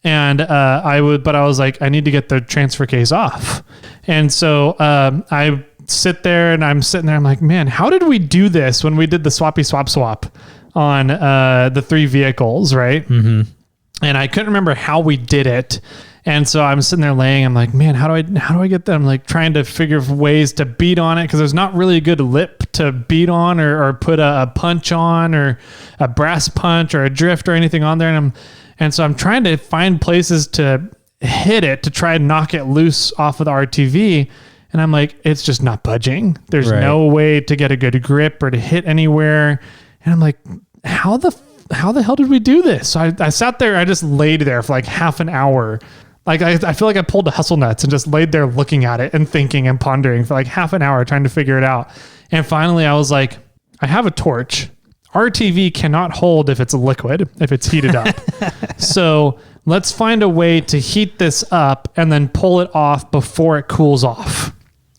I was like, I need to get the transfer case off. And so I sit there and I'm sitting there. I'm like, man, how did we do this when we did the swappy swap on the 3 vehicles, right? Mm-hmm. And I couldn't remember how we did it. And so I'm sitting there laying, I'm like, man, how do I get that? I'm like trying to figure ways to beat on it, because there's not really a good lip to beat on or put a punch on, or a brass punch or a drift or anything on there. And so I'm trying to find places to hit it to try and knock it loose off of the RTV. And I'm like, it's just not budging. There's no way to get a good grip or to hit anywhere. And I'm like, how the hell did we do this? So I sat there, I just laid there for like half an hour. Like I feel like I pulled a hustle nuts and just laid there looking at it and thinking and pondering for like half an hour trying to figure it out. And finally I was like, I have a torch. RTV cannot hold if it's a liquid, if it's heated up. So let's find a way to heat this up and then pull it off before it cools off.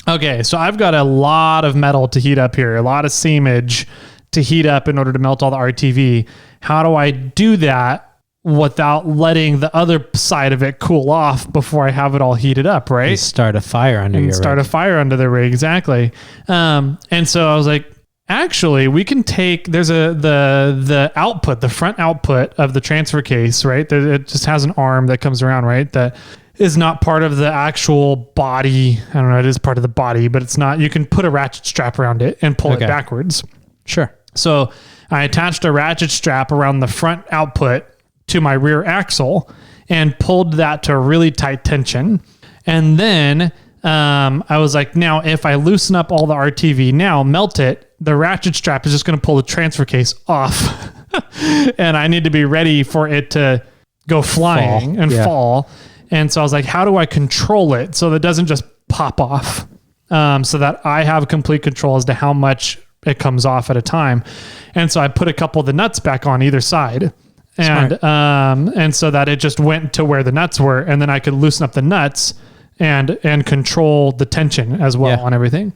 Okay, so I've got a lot of metal to heat up here, a lot of seamage to heat up in order to melt all the RTV. How do I do that without letting the other side of it cool off before I have it all heated up, right? You start a fire under your rig. Start a fire under the rig, exactly. And so I was like, actually, we can take, there's the output, the front output of the transfer case, right? It just has an arm that comes around, right? That is not part of the actual body. I don't know, it is part of the body, but it's not, you can put a ratchet strap around it and pull it backwards. Sure. So I attached a ratchet strap around the front output to my rear axle and pulled that to a really tight tension. And then I was like, now if I loosen up all the RTV now, melt it, the ratchet strap is just going to pull the transfer case off. And I need to be ready for it to go flying and fall. And so I was like, how do I control it so that it doesn't just pop off? So that I have complete control as to how much it comes off at a time. And so I put a couple of the nuts back on either side. And so that it just went to where the nuts were, and then I could loosen up the nuts and control the tension as well on everything.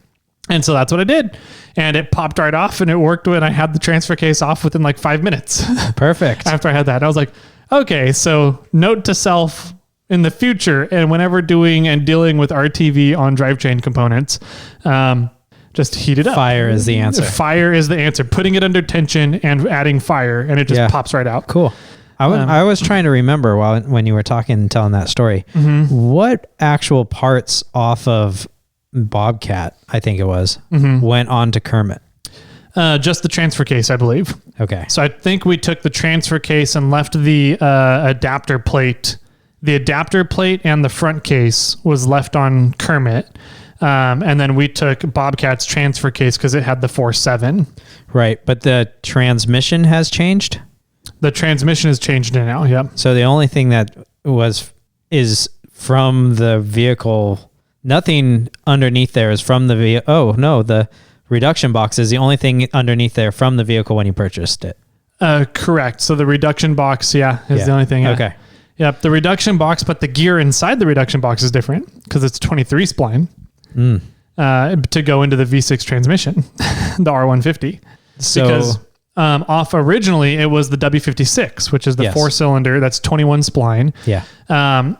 And so that's what I did. And it popped right off, and it worked when I had the transfer case off within like 5 minutes. Perfect. After I had that, I was like, okay, so note to self in the future, and whenever doing and dealing with RTV on drivetrain components, just heat it up. Fire is the answer. Fire is the answer. Putting it under tension and adding fire, and it just pops right out. Cool. I was trying to remember when you were talking and telling that story, what actual parts off of Bobcat, I think it was, went on to Kermit? Just the transfer case, I believe. Okay. So I think we took the transfer case and left the adapter plate. The adapter plate and the front case was left on Kermit. And then we took Bobcat's transfer case because it had the 4.7. Right. But the transmission has changed? The transmission has changed now, yep. So the only thing that is from the vehicle, nothing underneath there is from the vehicle. Oh, no, the reduction box is the only thing underneath there from the vehicle when you purchased it. Correct. So the reduction box, is the only thing. Okay. Yep, the reduction box, but the gear inside the reduction box is different because it's 23 spline to go into the V6 transmission, the R150. So, because off originally it was the W56, which is the 4-cylinder that's 21 spline. Yeah.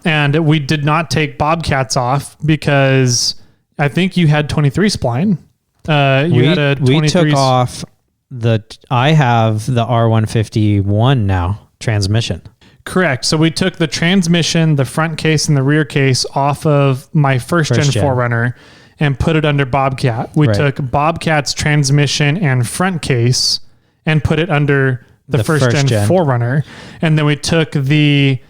And we did not take Bobcats off because I think you had 23 spline. We took off I have the R151 now transmission. Correct. So we took the transmission, the front case, and the rear case off of my first gen 4Runner and put it under Bobcat. We took Bobcat's transmission and front case and put it under the first gen 4Runner. And then we took the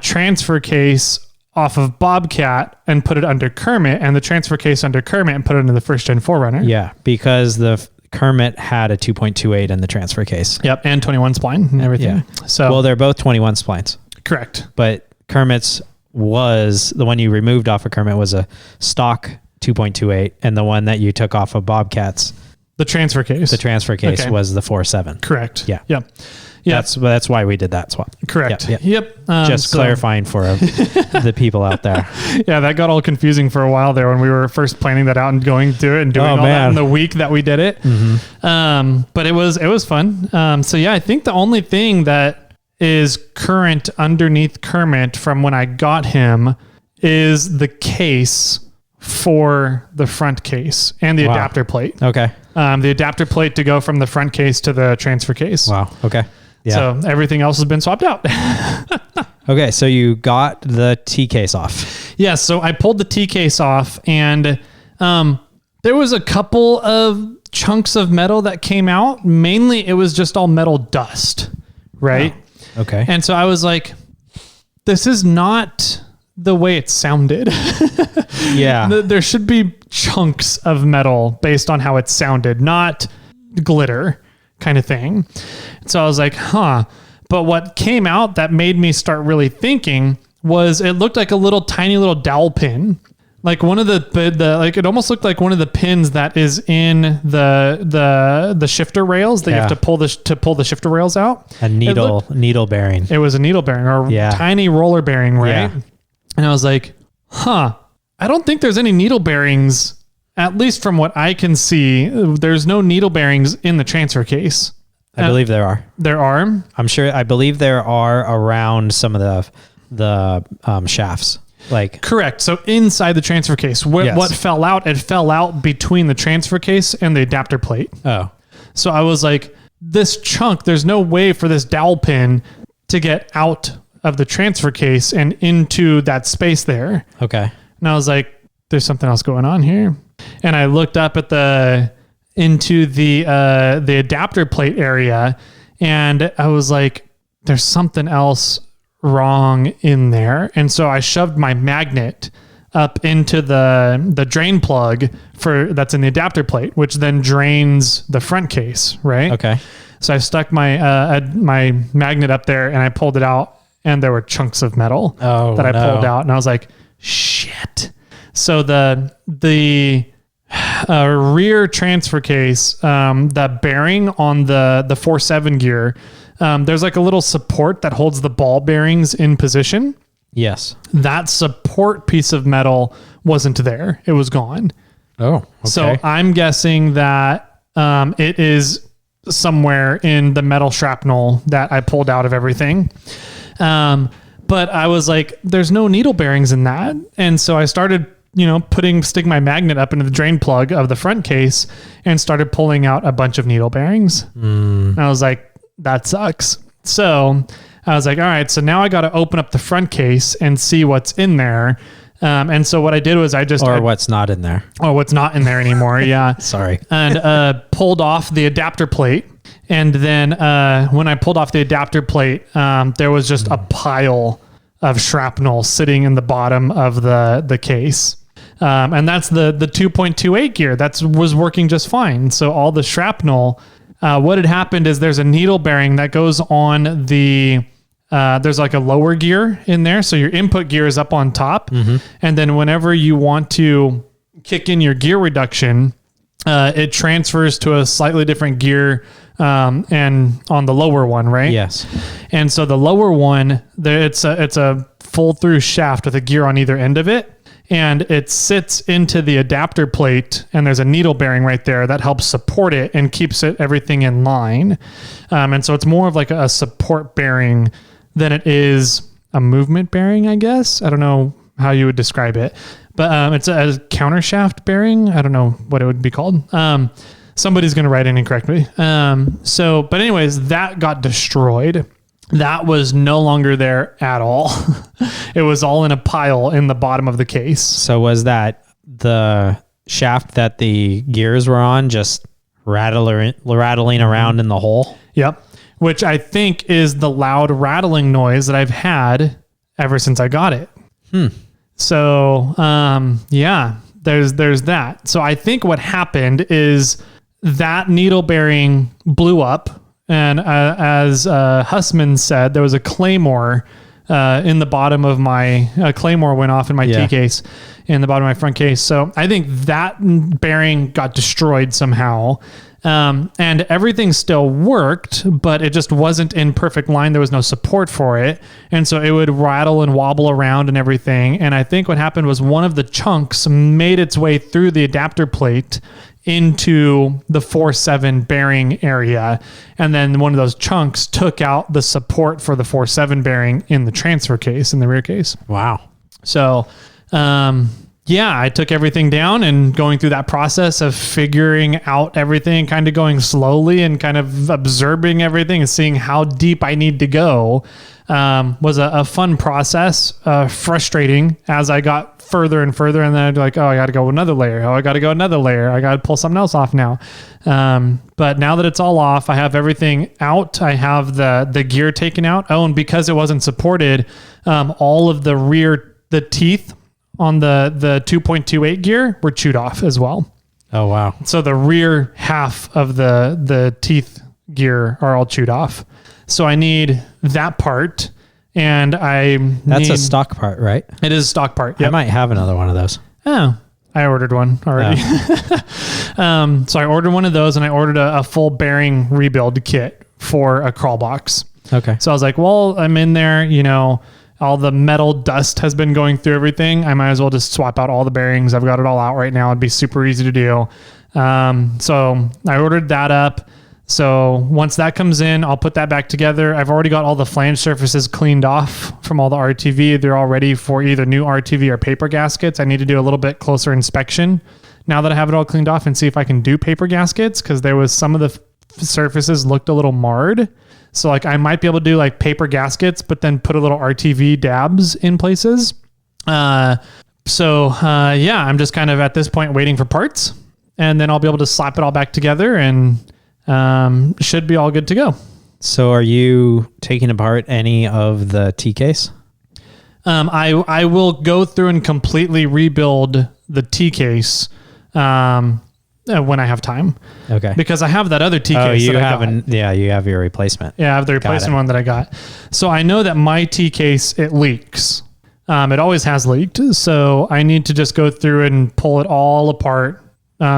transfer case off of Bobcat and put it under Kermit, and the transfer case under Kermit and put it into the first gen 4Runner. Yeah, because the Kermit had a 2.28 in the transfer case. Yep, and 21 spline and everything. Yeah. So they're both 21 splines. Correct. But Kermit's was, the one you removed off of Kermit was a stock 2.28, and the one that you took off of Bobcat's, the transfer case. The transfer case was the 4.7. Correct. Yeah. Yep. Yeah. That's why we did that swap. Correct. Yep. Just clarifying for the people out there. Yeah, that got all confusing for a while there when we were first planning that out and going through it and doing that in the week that we did it. But it was fun. So yeah, I think the only thing that is current underneath Kermit from when I got him is the case for the front case and the adapter plate. Okay. The adapter plate to go from the front case to the transfer case. Wow. Okay. Yeah. So everything else has been swapped out. Okay. So you got the T case off. Yeah. So I pulled the T case off, and there was a couple of chunks of metal that came out. Mainly it was just all metal dust. Right. Oh, okay. And so I was like, this is not the way it sounded. Yeah. There should be chunks of metal based on how it sounded, not glitter kind of thing. So I was like, huh. But what came out that made me start really thinking was it looked like a little tiny little dowel pin. Like one of the like it almost looked like one of the pins that is in the shifter rails that you have to pull the shifter rails out. A needle bearing. It was a needle bearing or tiny roller bearing, right? Yeah. And I was like, huh, I don't think there's any needle bearings, at least from what I can see. There's no needle bearings in the transfer case. I believe there are. There are? I believe there are around some of the shafts. Like correct. So inside the transfer case, what fell out? It fell out between the transfer case and the adapter plate. Oh, so I was like, this chunk. There's no way for this dowel pin to get out of the transfer case and into that space there. Okay. And I was like, there's something else going on here. And I looked up at into the adapter plate area, and I was like, there's something else wrong in there. And so I shoved my magnet up into the drain plug that's in the adapter plate, which then drains the front case, right? Okay. So I stuck my magnet up there and I pulled it out, and there were chunks of metal that I pulled out, and I was like, shit. So the rear transfer case, the bearing on the 4.7 gear, there's like a little support that holds the ball bearings in position. Yes. That support piece of metal wasn't there. It was gone. Oh, okay. So I'm guessing that it is somewhere in the metal shrapnel that I pulled out of everything. But I was like, there's no needle bearings in that. And so I started, sticking my magnet up into the drain plug of the front case and started pulling out a bunch of needle bearings. And I was like, that sucks. So I was like, all right, so now I got to open up the front case and see what's in there. And so what I did was what's not in there. Oh, what's not in there anymore. Yeah. Sorry. And pulled off the adapter plate. And then when I pulled off the adapter plate, there was just a pile of shrapnel sitting in the bottom of the case. And that's the 2.28 gear. That was working just fine. So all the shrapnel, what had happened is there's a needle bearing that goes on there's like a lower gear in there. So your input gear is up on top. Mm-hmm. And then whenever you want to kick in your gear reduction, it transfers to a slightly different gear and on the lower one, right? Yes. And so the lower one, it's a full through shaft with a gear on either end of it. And it sits into the adapter plate, and there's a needle bearing right there that helps support it and keeps everything in line. And so it's more of like a support bearing than it is a movement bearing, I guess. I don't know how you would describe it, but it's a counter shaft bearing. I don't know what it would be called. Somebody's going to write in and correct me. But anyways, that got destroyed. That was no longer there at all. It was all in a pile in the bottom of the case. So was that the shaft that the gears were on just rattling around in the hole? Yep. Which I think is the loud rattling noise that I've had ever since I got it. So, there's that. So I think what happened is that needle bearing blew up. And as Hussman said, there was a claymore in the bottom of my claymore went off in my T case in the bottom of my front case. So I think that bearing got destroyed somehow. And everything still worked, but it just wasn't in perfect line. There was no support for it. And so it would rattle and wobble around and everything. And I think what happened was one of the chunks made its way through the adapter plate into the 4.7 bearing area. And then one of those chunks took out the support for the 4.7 bearing in the transfer case, in the rear case. Wow. So, I took everything down and going through that process of figuring out everything, kind of going slowly and kind of observing everything and seeing how deep I need to go, was a fun process, frustrating as I got further and further. And then I'd be like, oh, I got to go another layer. Oh, I got to go another layer. I got to pull something else off now. But now that it's all off, I have everything out. I have the gear taken out. Oh, and because it wasn't supported, all of the teeth on the 2.28 gear were chewed off as well. Oh, wow. So the rear half of the teeth gear are all chewed off. So I need that part, and That's a stock part, right? It is a stock part. Yep. I might have another one of those. Oh, I ordered one already. Oh. So I ordered one of those, and I ordered a full bearing rebuild kit for a crawl box. Okay. So I was like, well, I'm in there, all the metal dust has been going through everything. I might as well just swap out all the bearings. I've got it all out right now. It'd be super easy to do. So I ordered that up. So once that comes in, I'll put that back together. I've already got all the flange surfaces cleaned off from all the RTV. They're all ready for either new RTV or paper gaskets. I need to do a little bit closer inspection now that I have it all cleaned off and see if I can do paper gaskets, because there was some of the surfaces looked a little marred. So like I might be able to do like paper gaskets, but then put a little RTV dabs in places. I'm just kind of at this point waiting for parts, and then I'll be able to slap it all back together and should be all good to go. So are you taking apart any of the T case? I will go through and completely rebuild the T case when I have time. Okay. Because I have that other T case. Oh, you have your replacement. Yeah, I have the replacement one that I got. So I know that my T case, it leaks. It always has leaked. So I need to just go through and pull it all apart,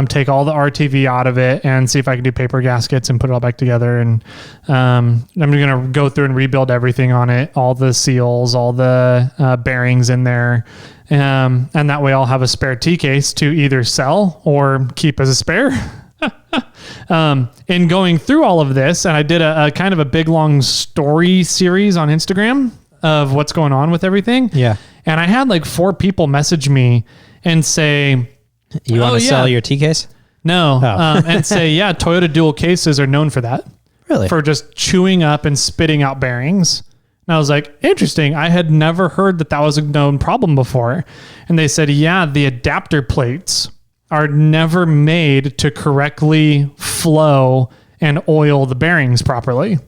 take all the RTV out of it, and see if I can do paper gaskets and put it all back together. And I'm going to go through and rebuild everything on it, all the seals, all the bearings in there. And that way I'll have a spare T case to either sell or keep as a spare. In going through all of this, and I did a kind of a big long story series on Instagram of what's going on with everything. Yeah. And I had like 4 people message me and say, you want to sell your T case? No. And say, yeah, Toyota dual cases are known for that. Really? For just chewing up and spitting out bearings. And I was like, interesting. I had never heard that was a known problem before. And they said, yeah, the adapter plates are never made to correctly flow and oil the bearings properly.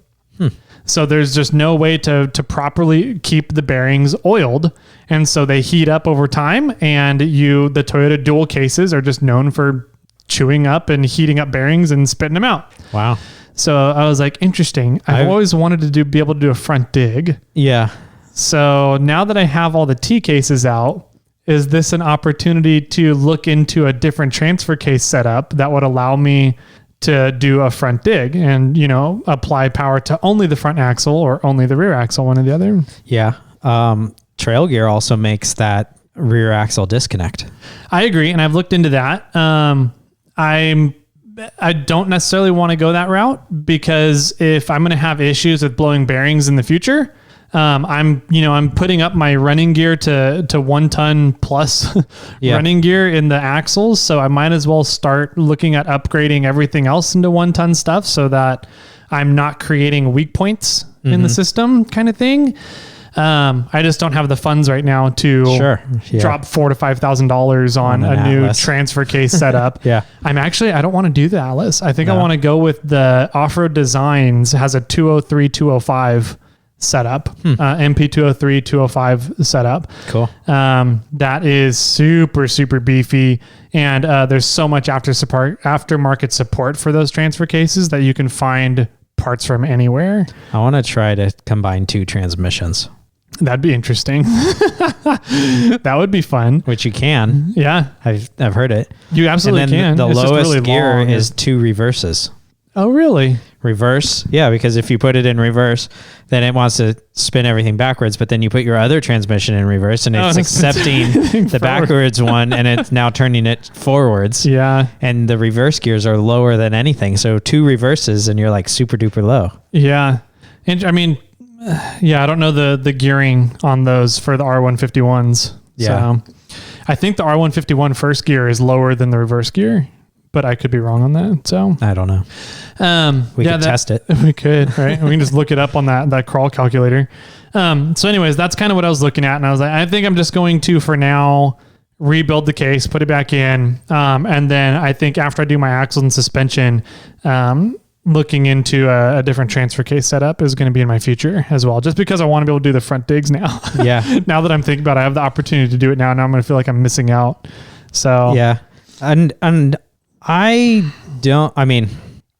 So there's just no way to properly keep the bearings oiled. And so they heat up over time, and the Toyota dual cases are just known for chewing up and heating up bearings and spitting them out. Wow. So I was like, interesting. I've always wanted to be able to do a front dig. Yeah. So now that I have all the T cases out, is this an opportunity to look into a different transfer case setup that would allow me to do a front dig and, apply power to only the front axle or only the rear axle, one or the other? Yeah. Trail Gear also makes that rear axle disconnect. I agree. And I've looked into that. I don't necessarily want to go that route, because if I'm going to have issues with blowing bearings in the future, I'm putting up my running gear to 1 ton plus running gear in the axles. So I might as well start looking at upgrading everything else into 1 ton stuff so that I'm not creating weak points in the system kind of thing. I just don't have the funds right now to drop $4,000 to $5,000 on a new transfer case setup. Yeah. I don't want to do the Atlas. I think I want to go with the Off-Road Designs has a 203, 205 setup, MP 203, 205 setup. Cool. That is super, super beefy. And there's so much aftermarket support for those transfer cases that you can find parts from anywhere. I want to try to combine 2 transmissions. That'd be interesting. That would be fun. Which you can. Yeah. I've heard it. You absolutely can. The lowest really gear is 2 reverses. Oh, really? Reverse. Yeah, because if you put it in reverse, then it wants to spin everything backwards, but then you put your other transmission in reverse and it's accepting the backwards one and it's now turning it forwards. Yeah. And the reverse gears are lower than anything. So 2 reverses and you're like super duper low. Yeah. And I don't know the gearing on those for the R151s. Yeah. So I think the R151 first gear is lower than the reverse gear, but I could be wrong on that. So I don't know. We could test it. We could, right? We can just look it up on that crawl calculator. So anyways, that's kind of what I was looking at. And I was like, I think I'm just going to, for now, rebuild the case, put it back in. And then I think after I do my axles and suspension, looking into a different transfer case setup is going to be in my future as well, just because I want to be able to do the front digs now. Yeah. Now that I'm thinking about it, I have the opportunity to do it now. Now I'm going to feel like I'm missing out. So yeah. And I mean,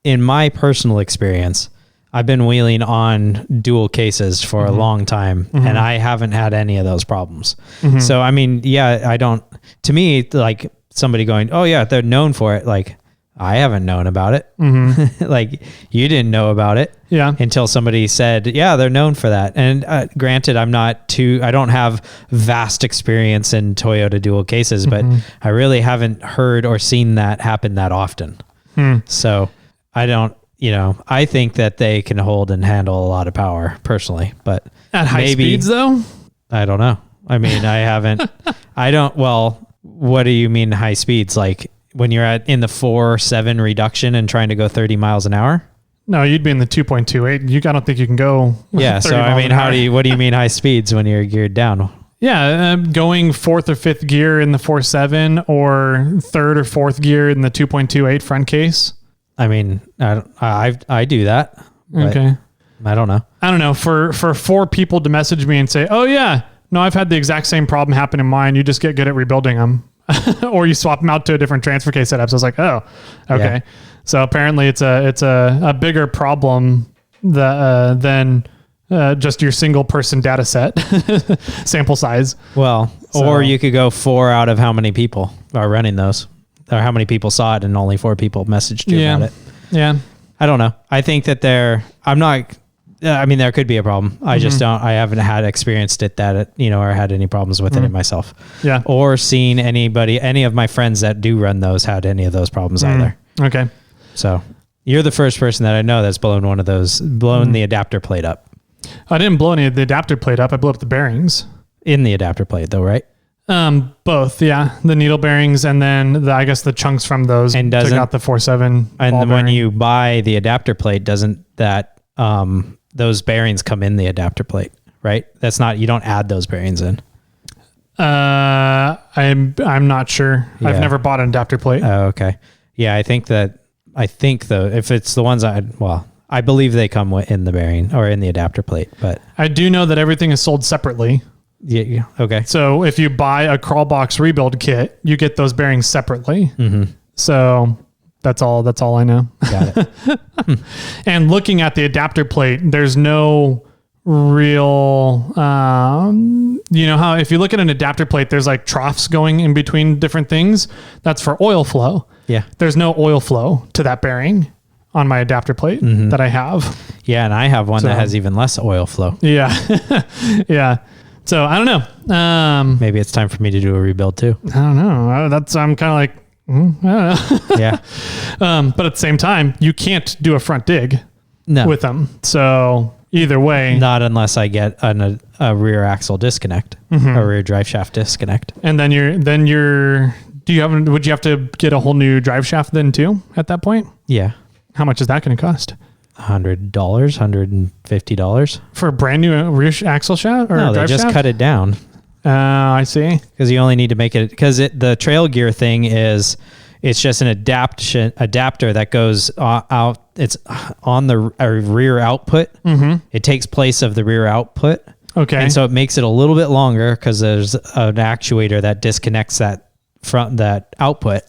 in my personal experience, I've been wheeling on dual cases for a long time and I haven't had any of those problems. So, I mean, yeah, to me, like somebody going, oh yeah, they're known for it. Like, I haven't known about it. Like you didn't know about it until somebody said, yeah, they're known for that. And granted, I don't have vast experience in Toyota dual cases, but I really haven't heard or seen that happen that often. So I think that they can hold and handle a lot of power personally, but at high speeds though, I don't know. I mean, what do you mean high speeds? Like, when you're in the 4.7 reduction and trying to go 30 miles an hour? No, you'd be in the 2.28. I don't think you can go. Yeah. So, I mean, what do you mean high speeds when you're geared down? Yeah. Going fourth or fifth gear in the 4.7 or third or fourth gear in the 2.28 front case. I mean, I do that. Okay. I don't know. I don't know. For 4 people to message me and say, oh yeah, no, I've had the exact same problem happen in mine. You just get good at rebuilding them. Or you swap them out to a different transfer case setup. So I was like, oh, okay. Yeah. So apparently it's a bigger problem than just your single person data set sample size. Well, or you could go 4 out of how many people are running those, or how many people saw it and only 4 people messaged you about it. Yeah. I don't know. I think that there could be a problem. I just I haven't experienced it or had any problems with it myself. Yeah. Or seen any of my friends that do run those had any of those problems either. Okay. So you're the first person that I know that's blown the adapter plate up. I didn't blow any of the adapter plate up. I blew up the bearings. In the adapter plate though, right? Both, yeah. The needle bearings and then I guess the chunks from those and took out the 4.7. And when you buy the adapter plate, doesn't that those bearings come in the adapter plate, right? You don't add those bearings in. I'm not sure. Yeah. I've never bought an adapter plate. Oh, okay. Yeah, I think though, if it's the ones I believe they come in the bearing or in the adapter plate, but I do know that everything is sold separately. Yeah. Okay. So if you buy a crawl box rebuild kit, you get those bearings separately. So that's all I know. Got it. And looking at the adapter plate, there's no real, how if you look at an adapter plate, there's like troughs going in between different things. That's for oil flow. Yeah. There's no oil flow to that bearing on my adapter plate that I have. Yeah. And I have one that has even less oil flow. Yeah. Yeah. So I don't know. Maybe it's time for me to do a rebuild too. I don't know. I'm kind of like, I don't know. Yeah. But at the same time, you can't do a front dig with them. So either way, not unless I get a rear axle disconnect, a rear drive shaft disconnect. And then would you have to get a whole new drive shaft then too at that point? Yeah. How much is that going to cost? $100, $150 for a brand new rear axle shaft or no, drive they just shaft? Cut it down. I see. Because you only need to make it because the trail gear thing it's just an adapter that goes out. It's on the rear output. It takes place of the rear output. Okay. And so it makes it a little bit longer because there's an actuator that disconnects that from that output.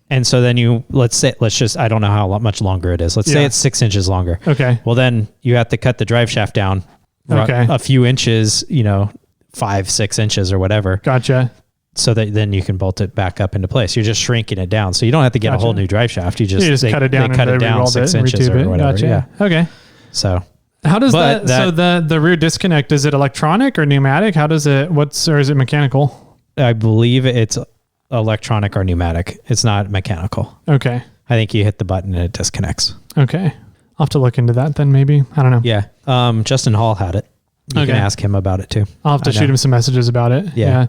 And so then I don't know how much longer it is. Let's say it's 6 inches longer. Okay. Well, then you have to cut the drive shaft down a few inches, 5-6 inches or whatever. Gotcha. So that then you can bolt it back up into place. You're just shrinking it down. So you don't have to get a whole new drive shaft. You just cut it down. They cut it down 6 inches or whatever. Gotcha. Yeah. Okay. So how does that so the rear disconnect, is it electronic or pneumatic? How does it, or is it mechanical? I believe it's electronic or pneumatic. It's not mechanical. Okay. I think you hit the button and it disconnects. Okay. I'll have to look into that then maybe. I don't know. Yeah. Justin Hall had it. You can ask him about it too. I'll have to shoot him some messages about it. Yeah.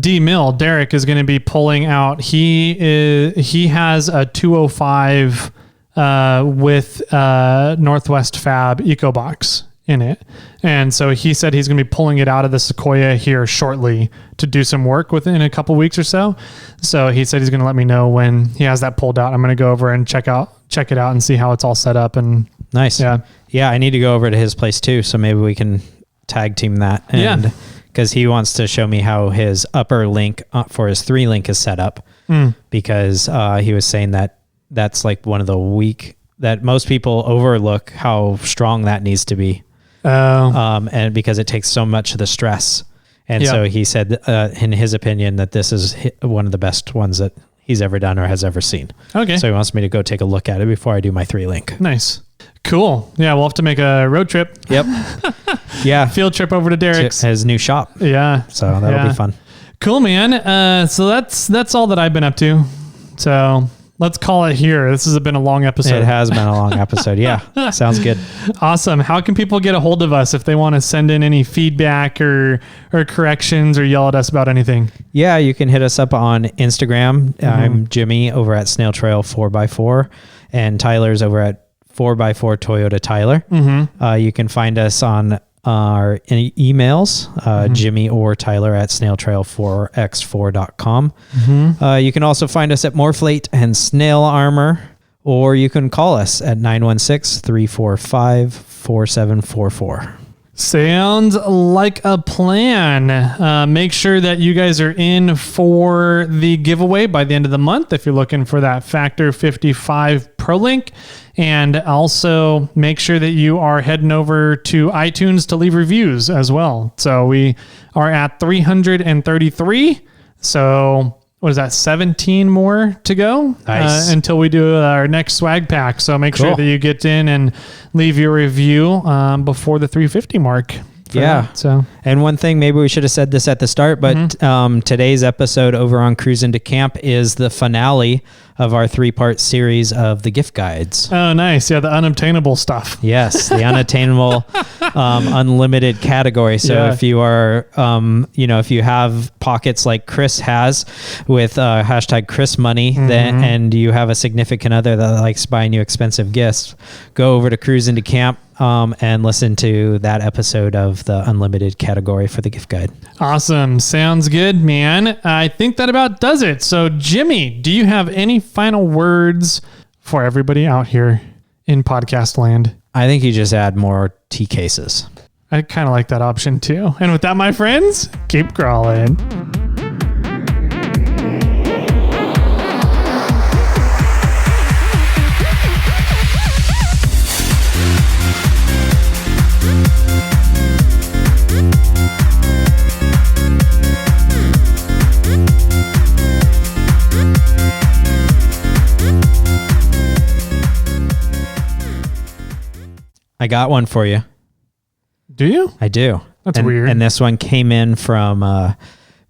D Mill, Derek is going to be pulling out. He has a 205 with Northwest Fab EcoBox in it. And so he said he's going to be pulling it out of the Sequoia here shortly to do some work within a couple weeks or so. So he said he's going to let me know when he has that pulled out. I'm going to go over and check it out and see how it's all set up. And nice. Yeah. I need to go over to his place too. So maybe we can tag team that. And because he wants to show me how his upper link for his 3-link is set up, because he was saying that that's like one of the weak that most people overlook how strong that needs to be. And because it takes so much of the stress. And so he said, in his opinion, that this is one of the best ones that he's ever done or has ever seen. Okay. So he wants me to go take a look at it before I do my 3-link. Nice. Cool. Yeah. We'll have to make a road trip. Yep. Yeah. Field trip over to Derek's. His new shop. Yeah. So that'll be fun. Cool, man. So that's all that I've been up to. So let's call it here. This has been a long episode. It has been a long episode. Yeah. Sounds good. Awesome. How can people get a hold of us if they want to send in any feedback or corrections or yell at us about anything? Yeah, you can hit us up on Instagram. I'm Jimmy over at SnailTrail4x4 and Tyler's over at 4x4 Toyota Tyler. You can find us on our emails, Jimmy or Tyler at SnailTrail4x4.com. You can also find us at Morphlate and Snail Armor, or you can call us at 916-345-4744. Sounds like a plan. Make sure that you guys are in for the giveaway by the end of the month if you're looking for that Factor 55 Pro Link. And also make sure that you are heading over to iTunes to leave reviews as well. So we are at 333. So what is that? 17 more to go until we do our next swag pack. So make sure that you get in and leave your review before the 350 mark. Yeah. So, and one thing, maybe we should have said this at the start, but today's episode over on Cruise Into Camp is the finale of our 3-part series of the gift guides. Oh, nice. Yeah, the unobtainable stuff. Yes, the unattainable, unlimited category. So if you are, if you have pockets like Chris has with hashtag Chris money, and you have a significant other that likes buying you expensive gifts, go over to Cruise Into Camp and listen to that episode of the unlimited category for the gift guide. Awesome. Sounds good, man. I think that about does it. So Jimmy, do you have any final words for everybody out here in podcast land? I think you just add more tea cases. I kind of like that option too. And with that, my friends, keep crawling. I got one for you. Do you? I do. That's weird. And this one came in from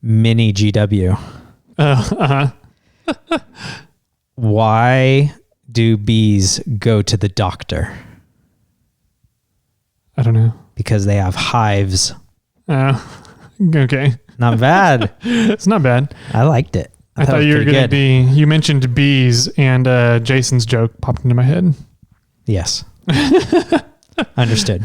Mini GW. Why do bees go to the doctor? I don't know. Because they have hives. Okay. Not bad. It's not bad. I liked it. I thought you were going to be, you mentioned bees and Jason's joke popped into my head. Yes. Understood.